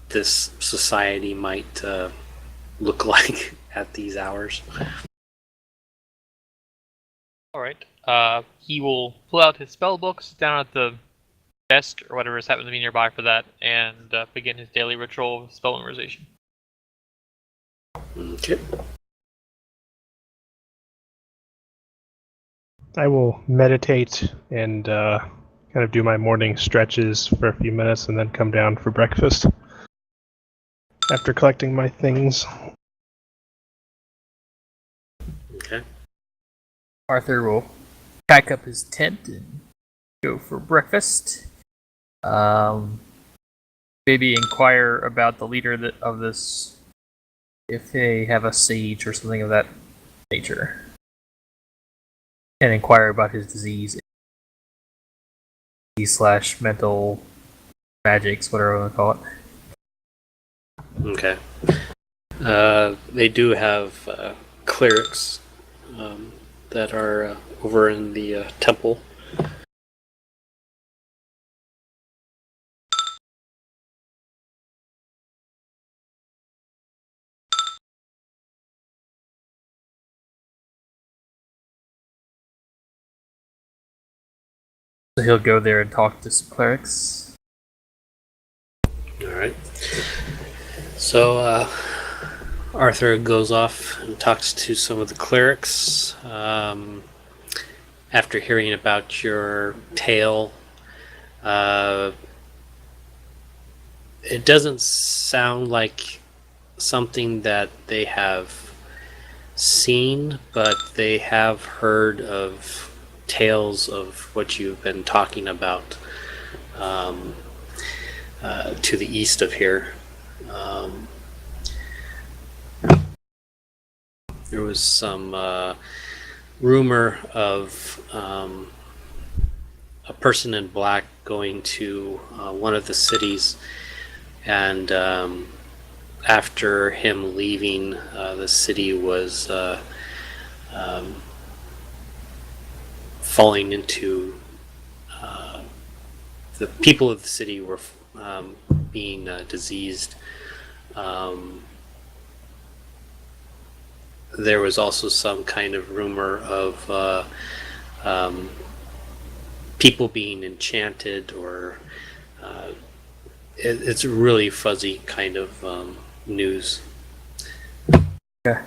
this society might look like at these hours. Alright. He will pull out his spell books down at the desk or whatever is happening to be nearby for that, and begin his daily ritual of spell memorization. Okay. I will meditate and kind of do my morning stretches for a few minutes and then come down for breakfast after collecting my things. Okay. Arthur will pack up his tent and go for breakfast. Maybe inquire about the leader of this, if they have a sage or something of that nature, and inquire about his disease / mental magics, whatever you want to call it. Okay. They do have clerics that are over in the temple. So he'll go there and talk to some clerics. Alright. So, Arthur goes off and talks to some of the clerics. After hearing about your tale, it doesn't sound like something that they have seen, but they have heard of tales of what you've been talking about to the east of here. There was some rumor of a person in black going to one of the cities, and after him leaving, the city was falling into the people of the city were being diseased. There was also some kind of rumor of um, people being enchanted, or it's really fuzzy kind of news. Okay.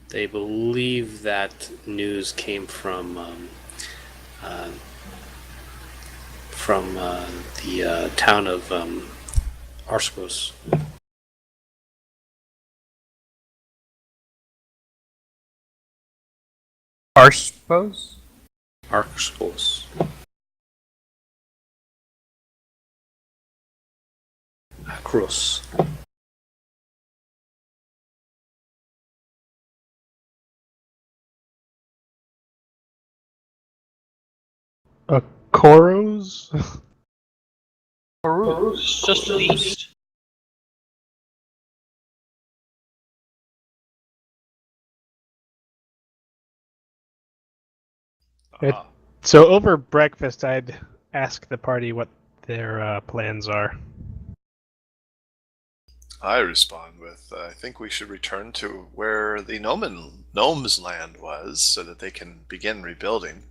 They believe that news came from uh, the town of Arskos. Arspos? Arskos. Acros. Koros? Perus, just to the east. It- Ah, So over breakfast, I'd ask the party what their plans are. I respond with, I think we should return to where the gnomes' land was, so that they can begin rebuilding,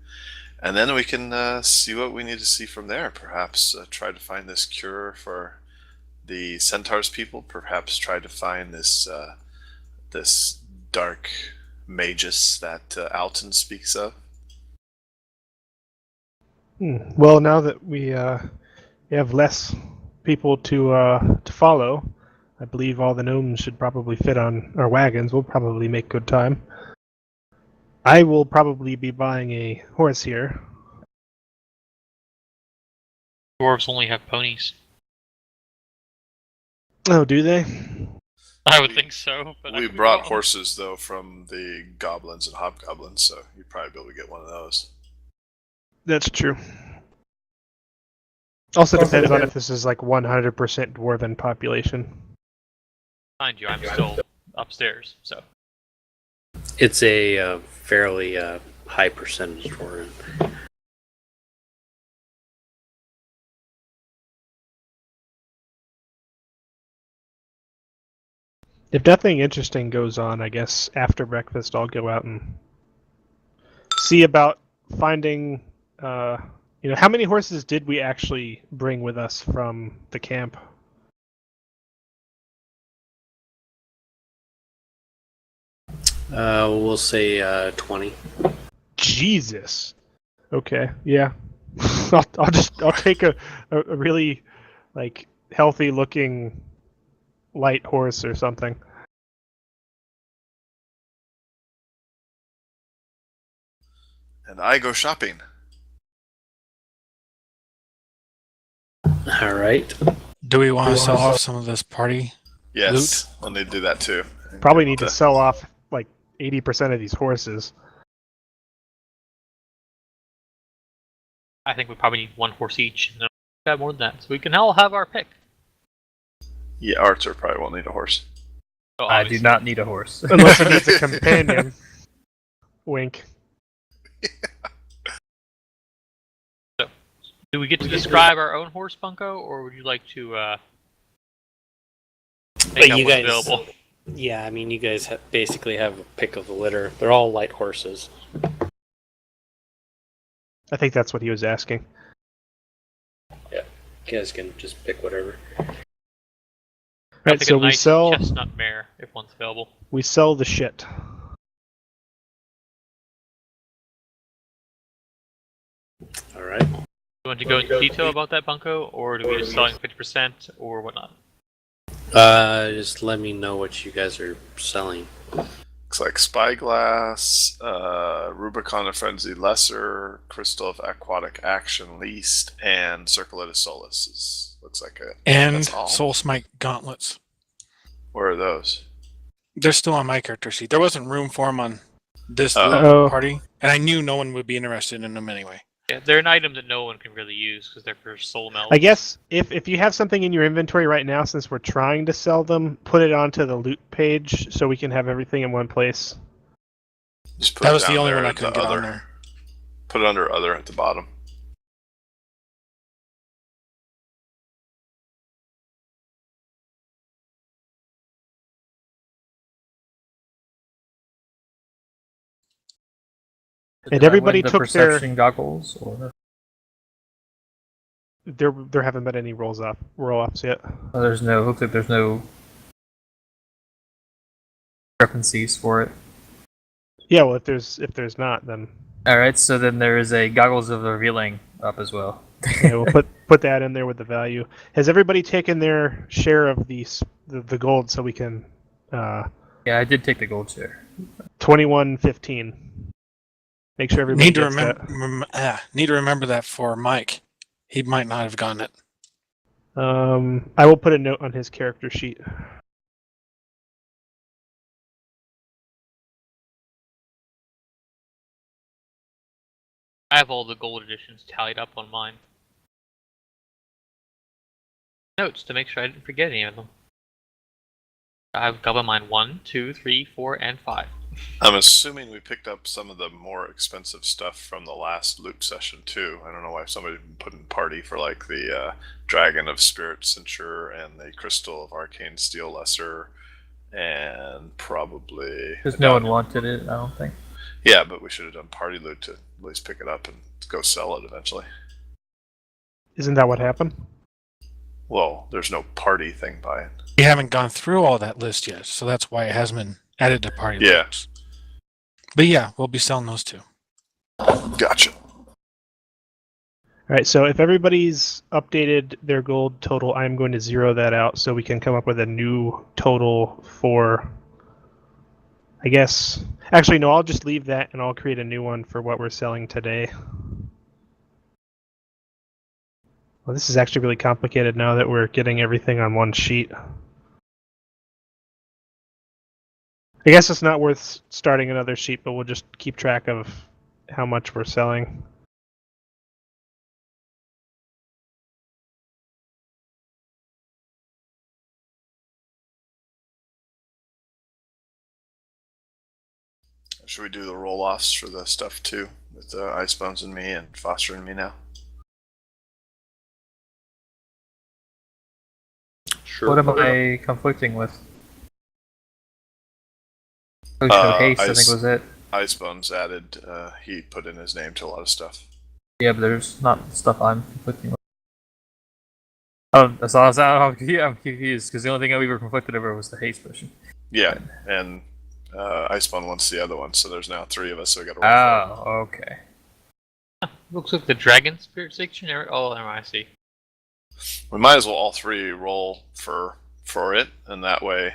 and then we can see what we need to see from there. Perhaps try to find this cure for the centaurs people. Perhaps try to find this dark magus that Alton speaks of. Well, now that we have less people to follow, I believe all the gnomes should probably fit on our wagons. We'll probably make good time. I will probably be buying a horse here. Dwarves only have ponies. Oh, do they? I would think so, but I We could be brought wrong. horses though from the goblins and hobgoblins, so you'd probably be able to get one of those. That's true. Also depends on if this is like 100% dwarven population. Mind you, I'm still upstairs, so. It's a fairly high percentage dwarven. If nothing interesting goes on, I guess after breakfast I'll go out and see about finding. How many horses did we actually bring with us from the camp? We'll say 20. Jesus. Okay. Yeah. I'll take a really like healthy looking light horse or something. And I go shopping. All right. Do we want to sell off some of this party? Yes, I'll need to do that too. Probably need to sell off like 80% of these horses. I think we probably need one horse each, and then we have more than that, so we can all have our pick. Yeah, Archer probably won't need a horse. So I do obviously- not need a horse. Unless he needs a companion. Wink. Do we get to describe our own horse, Bunko, or would you like to make But out you what's guys, available? yeah, I mean, you guys basically have a pick of the litter. They're all light horses. I think that's what he was asking. You guys can just pick whatever. I Right, think so a we nice sell chestnut mare, if one's available. the shit. All right. You want to go into detail about that, Bunko, or do we just selling 50% or whatnot? Just let me know what you guys are selling. Looks like Spyglass, Rubicon of Frenzy Lesser, Crystal of Aquatic Action Least, and Circlet of Solace. Looks like it. And That's all? Soul Smite gauntlets. Where are those? They're still on my character sheet. There wasn't room for them on this Oh. party, and I knew no one would be interested in them anyway. Yeah, they're an item that no one can really use because they're for soul meld. I guess if you have something in your inventory right now, since we're trying to sell them, put it onto the loot page so we can have everything in one place. Just put That it was the down only there one I at the couldn't get other. on there. Put it under other at the bottom. And Did I everybody win the took their. perception goggles, or There haven't been any roll offs yet. oh, there's no? Looks like there's no discrepancies for it. Yeah, well, if there's not, then All right, so then there is a goggles of the revealing up as well. yeah, we'll put that in there with the value. Has everybody taken their share of the gold so we can Yeah, I did take the gold share. 21.15. Make sure everybody Need to gets remember. Need to remember that for Mike. He might not have gotten it. that. I will put a note on his character sheet. I have all the gold editions tallied up on mine. Notes to make sure I didn't forget any of them. I've got on mine 1, 2, 3, 4, and 5. I'm assuming we picked up some of the more expensive stuff from the last loot session too. I don't know why somebody put in party for like the Dragon of Spirit Cincture and the Crystal of Arcane Steel Lesser, and probably Because no one wanted it, I don't think. Yeah, but we should have done party loot to at least pick it up and go sell it eventually. Isn't that what happened? Well, there's no party thing by it. We haven't gone through all that list yet, so that's why it hasn't been added to party Yeah. lists. But yeah, we'll be selling those too. Gotcha. All right, so if everybody's updated their gold total, I'm going to zero that out so we can come up with a new total for, I guess. Actually, no, I'll just leave that and I'll create a new one for what we're selling today. Well, this is actually really complicated now that we're getting everything on one sheet. I guess it's not worth starting another sheet, but we'll just keep track of how much we're selling. Should we do the roll-offs for the stuff too, with Icebones and me and Foster and me now? Sure. What am I conflicting with? Potion of haste, I think was it. Icebones added, he put in his name to a lot of stuff. Yeah, but there's not stuff I'm conflicting with. Oh, so I'm confused because the only thing we were conflicted over was the haste potion. Yeah, and Icebone wants the other one, so there's now 3 of us, so we gotta roll for it. Oh, okay. Looks like the Dragon Spirit section. Oh, I see. We might as well all 3 roll for it, and that way,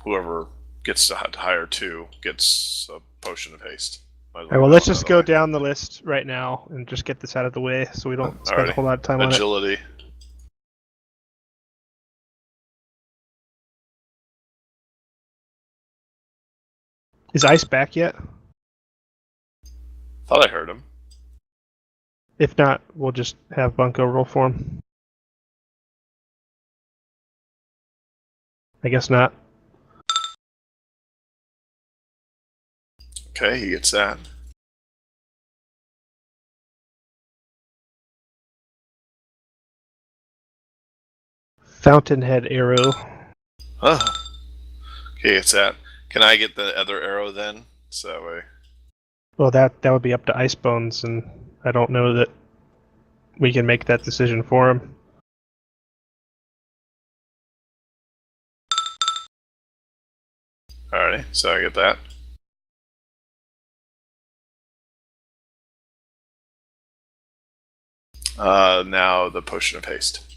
whoever gets to hire 2 gets a potion of haste. All right, well, let's just go down the list right now and just get this out of the way so we don't spend a whole lot of time on it. Agility. Is Ice back yet? Thought I heard him. If not, we'll just have Bunko roll for him. I guess not. Okay, he gets that. Fountainhead arrow. Oh. Okay, it's that. Can I get the other arrow then? So that way. Well, that would be up to Icebones, and I don't know that we can make that decision for him. Alrighty, so I get that. Now the potion of haste.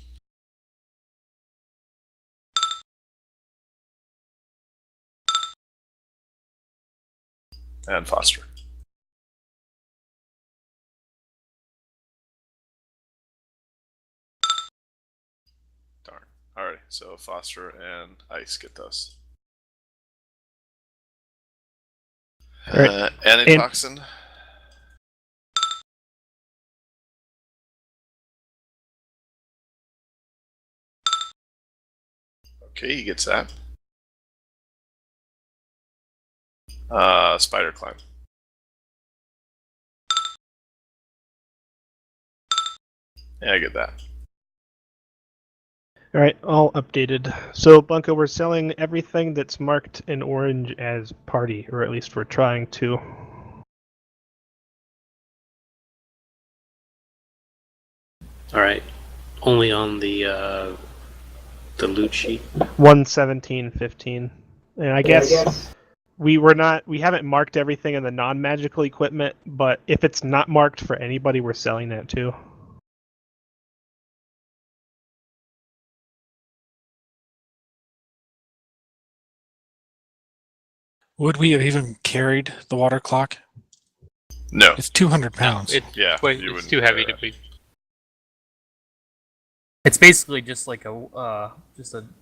And Foster. Darn. Alright, so Foster and Ice get those. Alright. Antitoxin. Okay, he gets that. Spider climb. Yeah, I get that. All right, all updated. So, Bunko, we're selling everything that's marked in orange as party, or at least we're trying to. All right. Only on the loot sheet. 117.15. And I guess we haven't marked everything in the non-magical equipment, but if it's not marked for anybody, we're selling that too. Would we have even carried the water clock? No. It's 200 No, pounds. it's Yeah. wait, you it's wouldn't too do heavy that. to be. It's basically just like a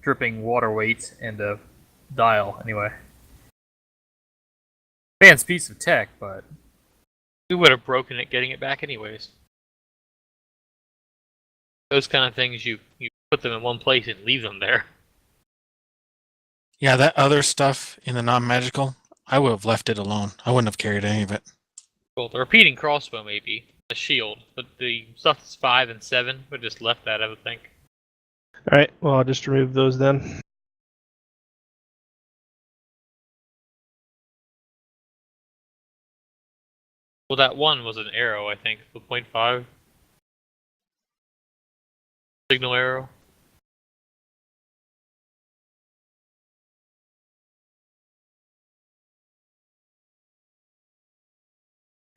dripping water weight and a dial. Anyway, fancy piece of tech, but We would have broken it getting it back anyways. Those kind of things, you put them in one place and leave them there. Yeah, that other stuff in the non-magical, I would have left it alone. I wouldn't have carried any of it. Well, the repeating crossbow maybe, a shield, but the stuff that's 5 and 7 would just left that, I would think. All right. Well, I'll just remove those then. Well, that one was an arrow, I think, the .5 signal arrow.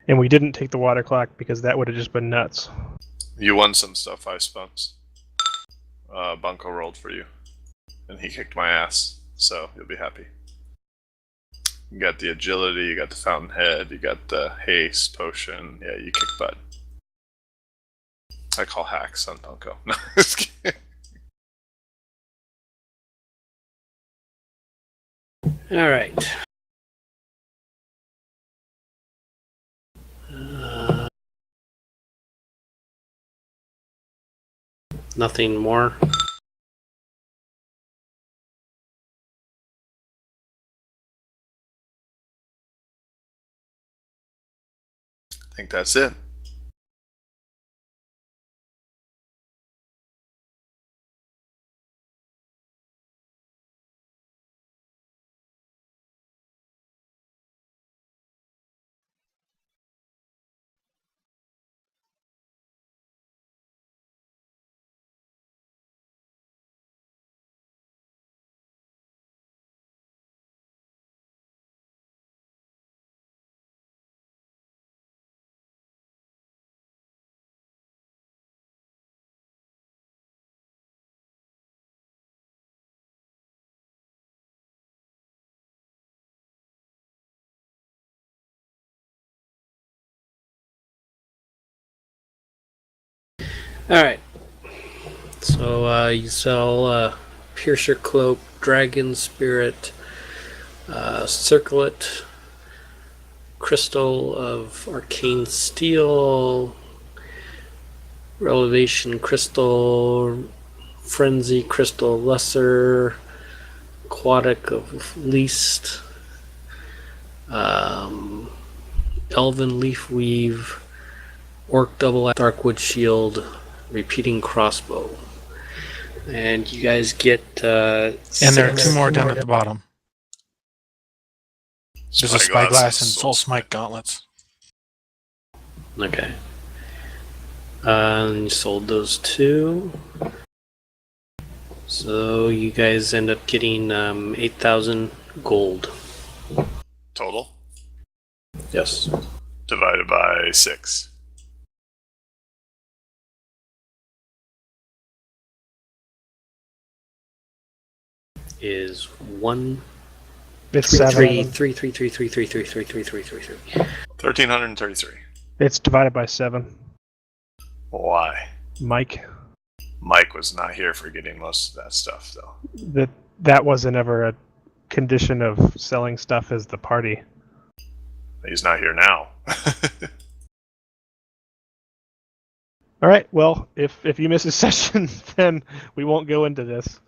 And we didn't take the water clock because that would have just been nuts. You won some stuff, Ice Bumps. Bunko rolled for you. And he kicked my ass, so you'll be happy. You got the agility, you got the fountainhead, you got the haste potion. Yeah, you kick butt. I call hacks on Bunko. No, just kidding. All right. Nothing more. I think that's it. All right. So you sell Piercer Cloak, Dragon Spirit, Circlet, Crystal of Arcane Steel, Relevation Crystal, Frenzy Crystal Lesser, Aquatic of Least, Elven Leaf Weave, Orc Double Darkwood Shield, Repeating Crossbow. And you guys get And there are two more down at the bottom. There's a spyglass and soul smite gauntlets. Okay. And you sold those two. So you guys end up getting 8,000 gold. Total? Yes. Divided by 6. Is one It's three 7. 1,333. It's divided by 7. Why? Mike, Mike was not here for getting most of that stuff, though. that wasn't ever a condition of selling stuff as the party. He's not here now. All right. Well, if you miss a session, then we won't go into this.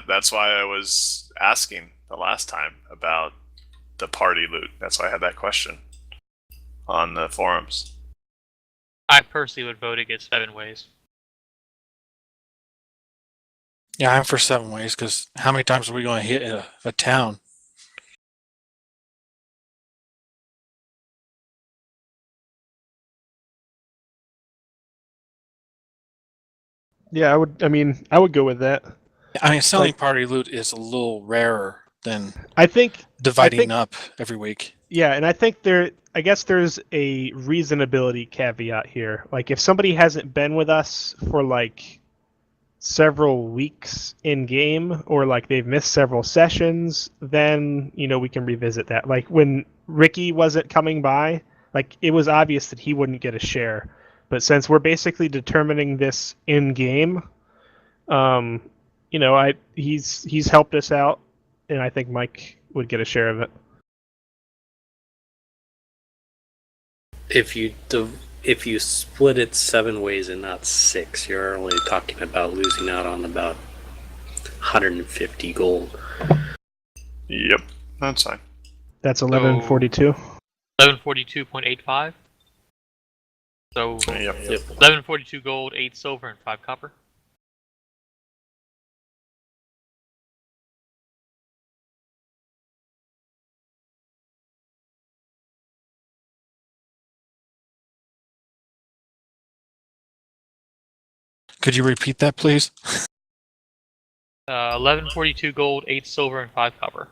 That's why I was asking the last time about the party loot. That's why I had that question on the forums. I personally would vote against 7 ways. Yeah, I'm for 7 ways, because how many times are we going to hit a town? Yeah, I would. I mean, I would go with that. I mean, selling Like- party loot is a little rarer than I think. dividing up every week. Yeah, and I think I guess there's a reasonability caveat here. Like, if somebody hasn't been with us for like several weeks in game, or like they've missed several sessions, then we can revisit that. Like when Ricky wasn't coming by, like it was obvious that he wouldn't get a share. But since we're basically determining this in game, he's helped us out, and I think Mike would get a share of it. If you split it 7 ways and not 6, you're only talking about losing out on about 150 gold. Yep, that's fine. That's 1142. 1142.85. So Yep. 1142 gold, 8 silver, and 5 copper. Could you repeat that, please? 1142 gold, 8 silver, and 5 copper.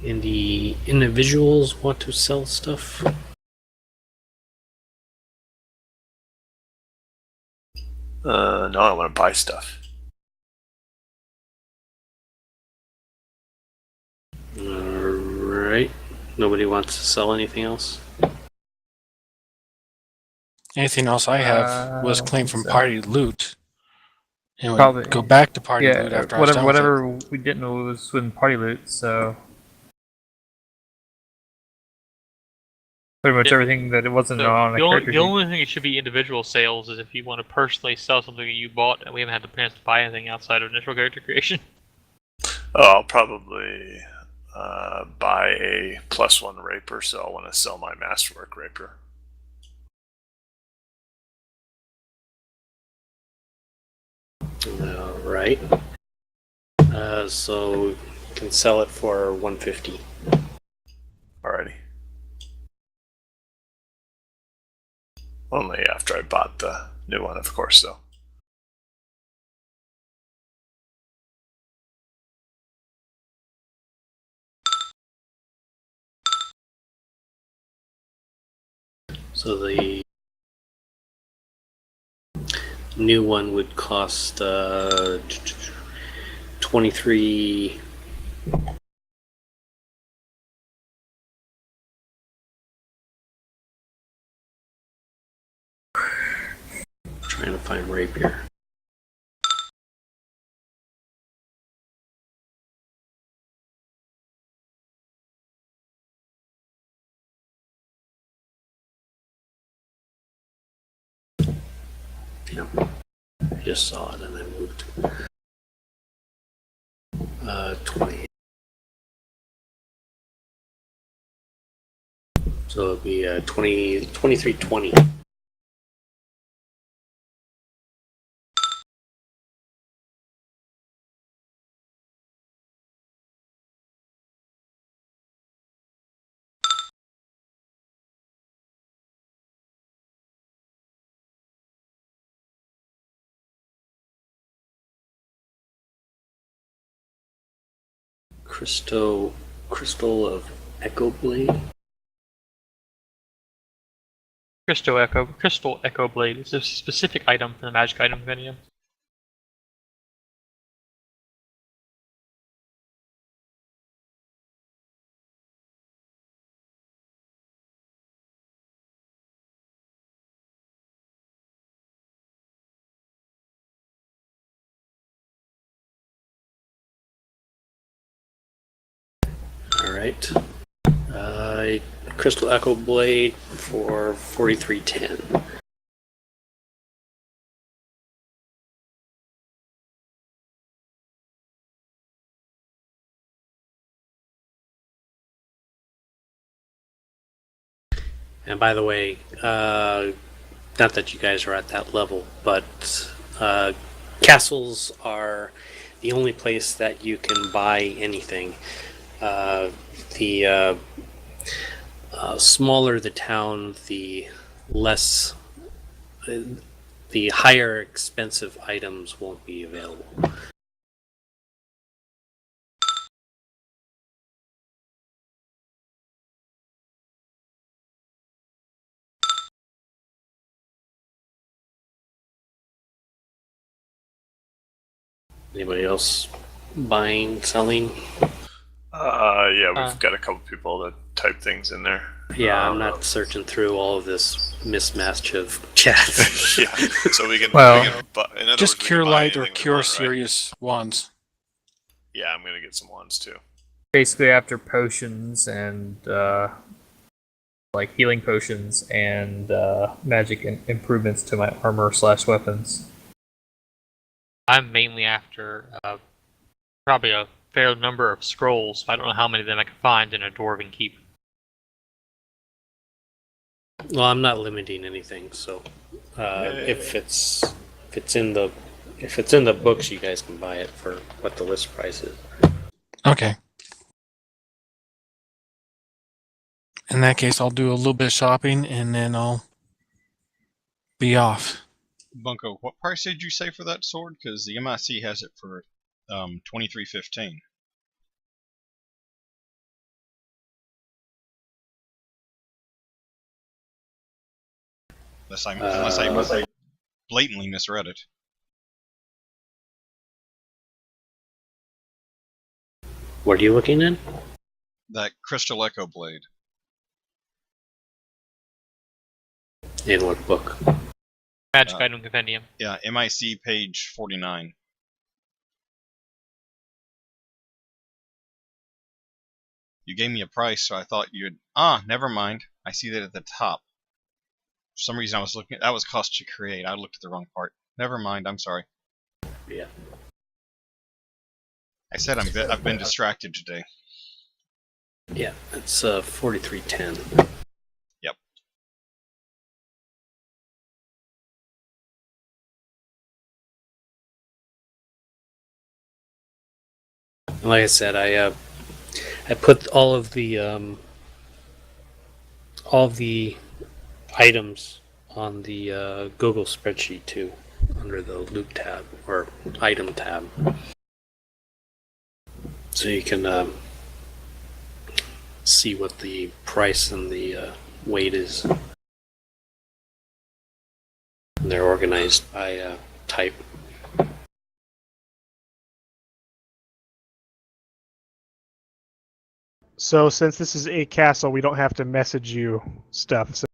And the individuals want to sell stuff. No, I want to buy stuff. Alright. Nobody wants to sell anything else? Anything else I have was I don't claimed think from so. party loot. And Probably- would go back to party Yeah, loot after I was done whatever with it. we didn't know was within party loot, so pretty much Yeah. everything that it wasn't So on a the only, character the sheet. only thing it should be individual sales is if you want to personally sell something that you bought and we haven't had the chance to buy anything outside of initial character creation. Oh, I'll probably buy a +1 rapier, so I want to sell my masterwork rapier. Alright. So you can sell it for 150. Alrighty. Only after I bought the new one, of course, though. So the new one would cost 23. Trying to find rapier. Yeah, I just saw it and I moved. 20. So it'd be 2320. Crystal of Echo Blade. Crystal Echo Blade is a specific item in the magic item venue. Alright. Crystal Echo Blade for 4310. And by the way, not that you guys are at that level, but castles are the only place that you can buy anything. The smaller the town, the less, the higher expensive items won't be available. Anybody else buying, selling? Yeah, Uh. we've got a couple people that type things in there. Yeah, I'm not searching through all of this mismatch of chats. Yeah, so we can. Well, we can in other Just words, we cure can buy light or anything we cure want, right? serious wands. Yeah, I'm gonna get some ones too. basically after potions and like healing potions and magic improvements to my armor / weapons. I'm mainly after probably a fair number of scrolls. I don't know how many of them I can find in a dwarven keep. Well, I'm not limiting anything, so if it's in the books, you guys can buy it for what the list price is. Okay. In that case, I'll do a little bit of shopping and then I'll be off. Bunko, what price did you say for that sword? Because the MIC has it for $23.15. Unless I blatantly misread it. What are you looking at? That Crystal Echo blade. In what book? Magic item compendium. Yeah, MIC page 49. You gave me a price, so I thought you'd. Never mind. I see that at the top. For some reason, I was looking. That was cost to create. I looked at the wrong part. Never mind. I'm sorry. Yeah. I said I've been distracted today. Yeah, it's 4310. Yep. Like I said, I put all of the items on the Google spreadsheet too, under the loot tab or item tab, so you can see what the price and the weight is. And they're organized by type. So since this is a castle, we don't have to message you stuff. So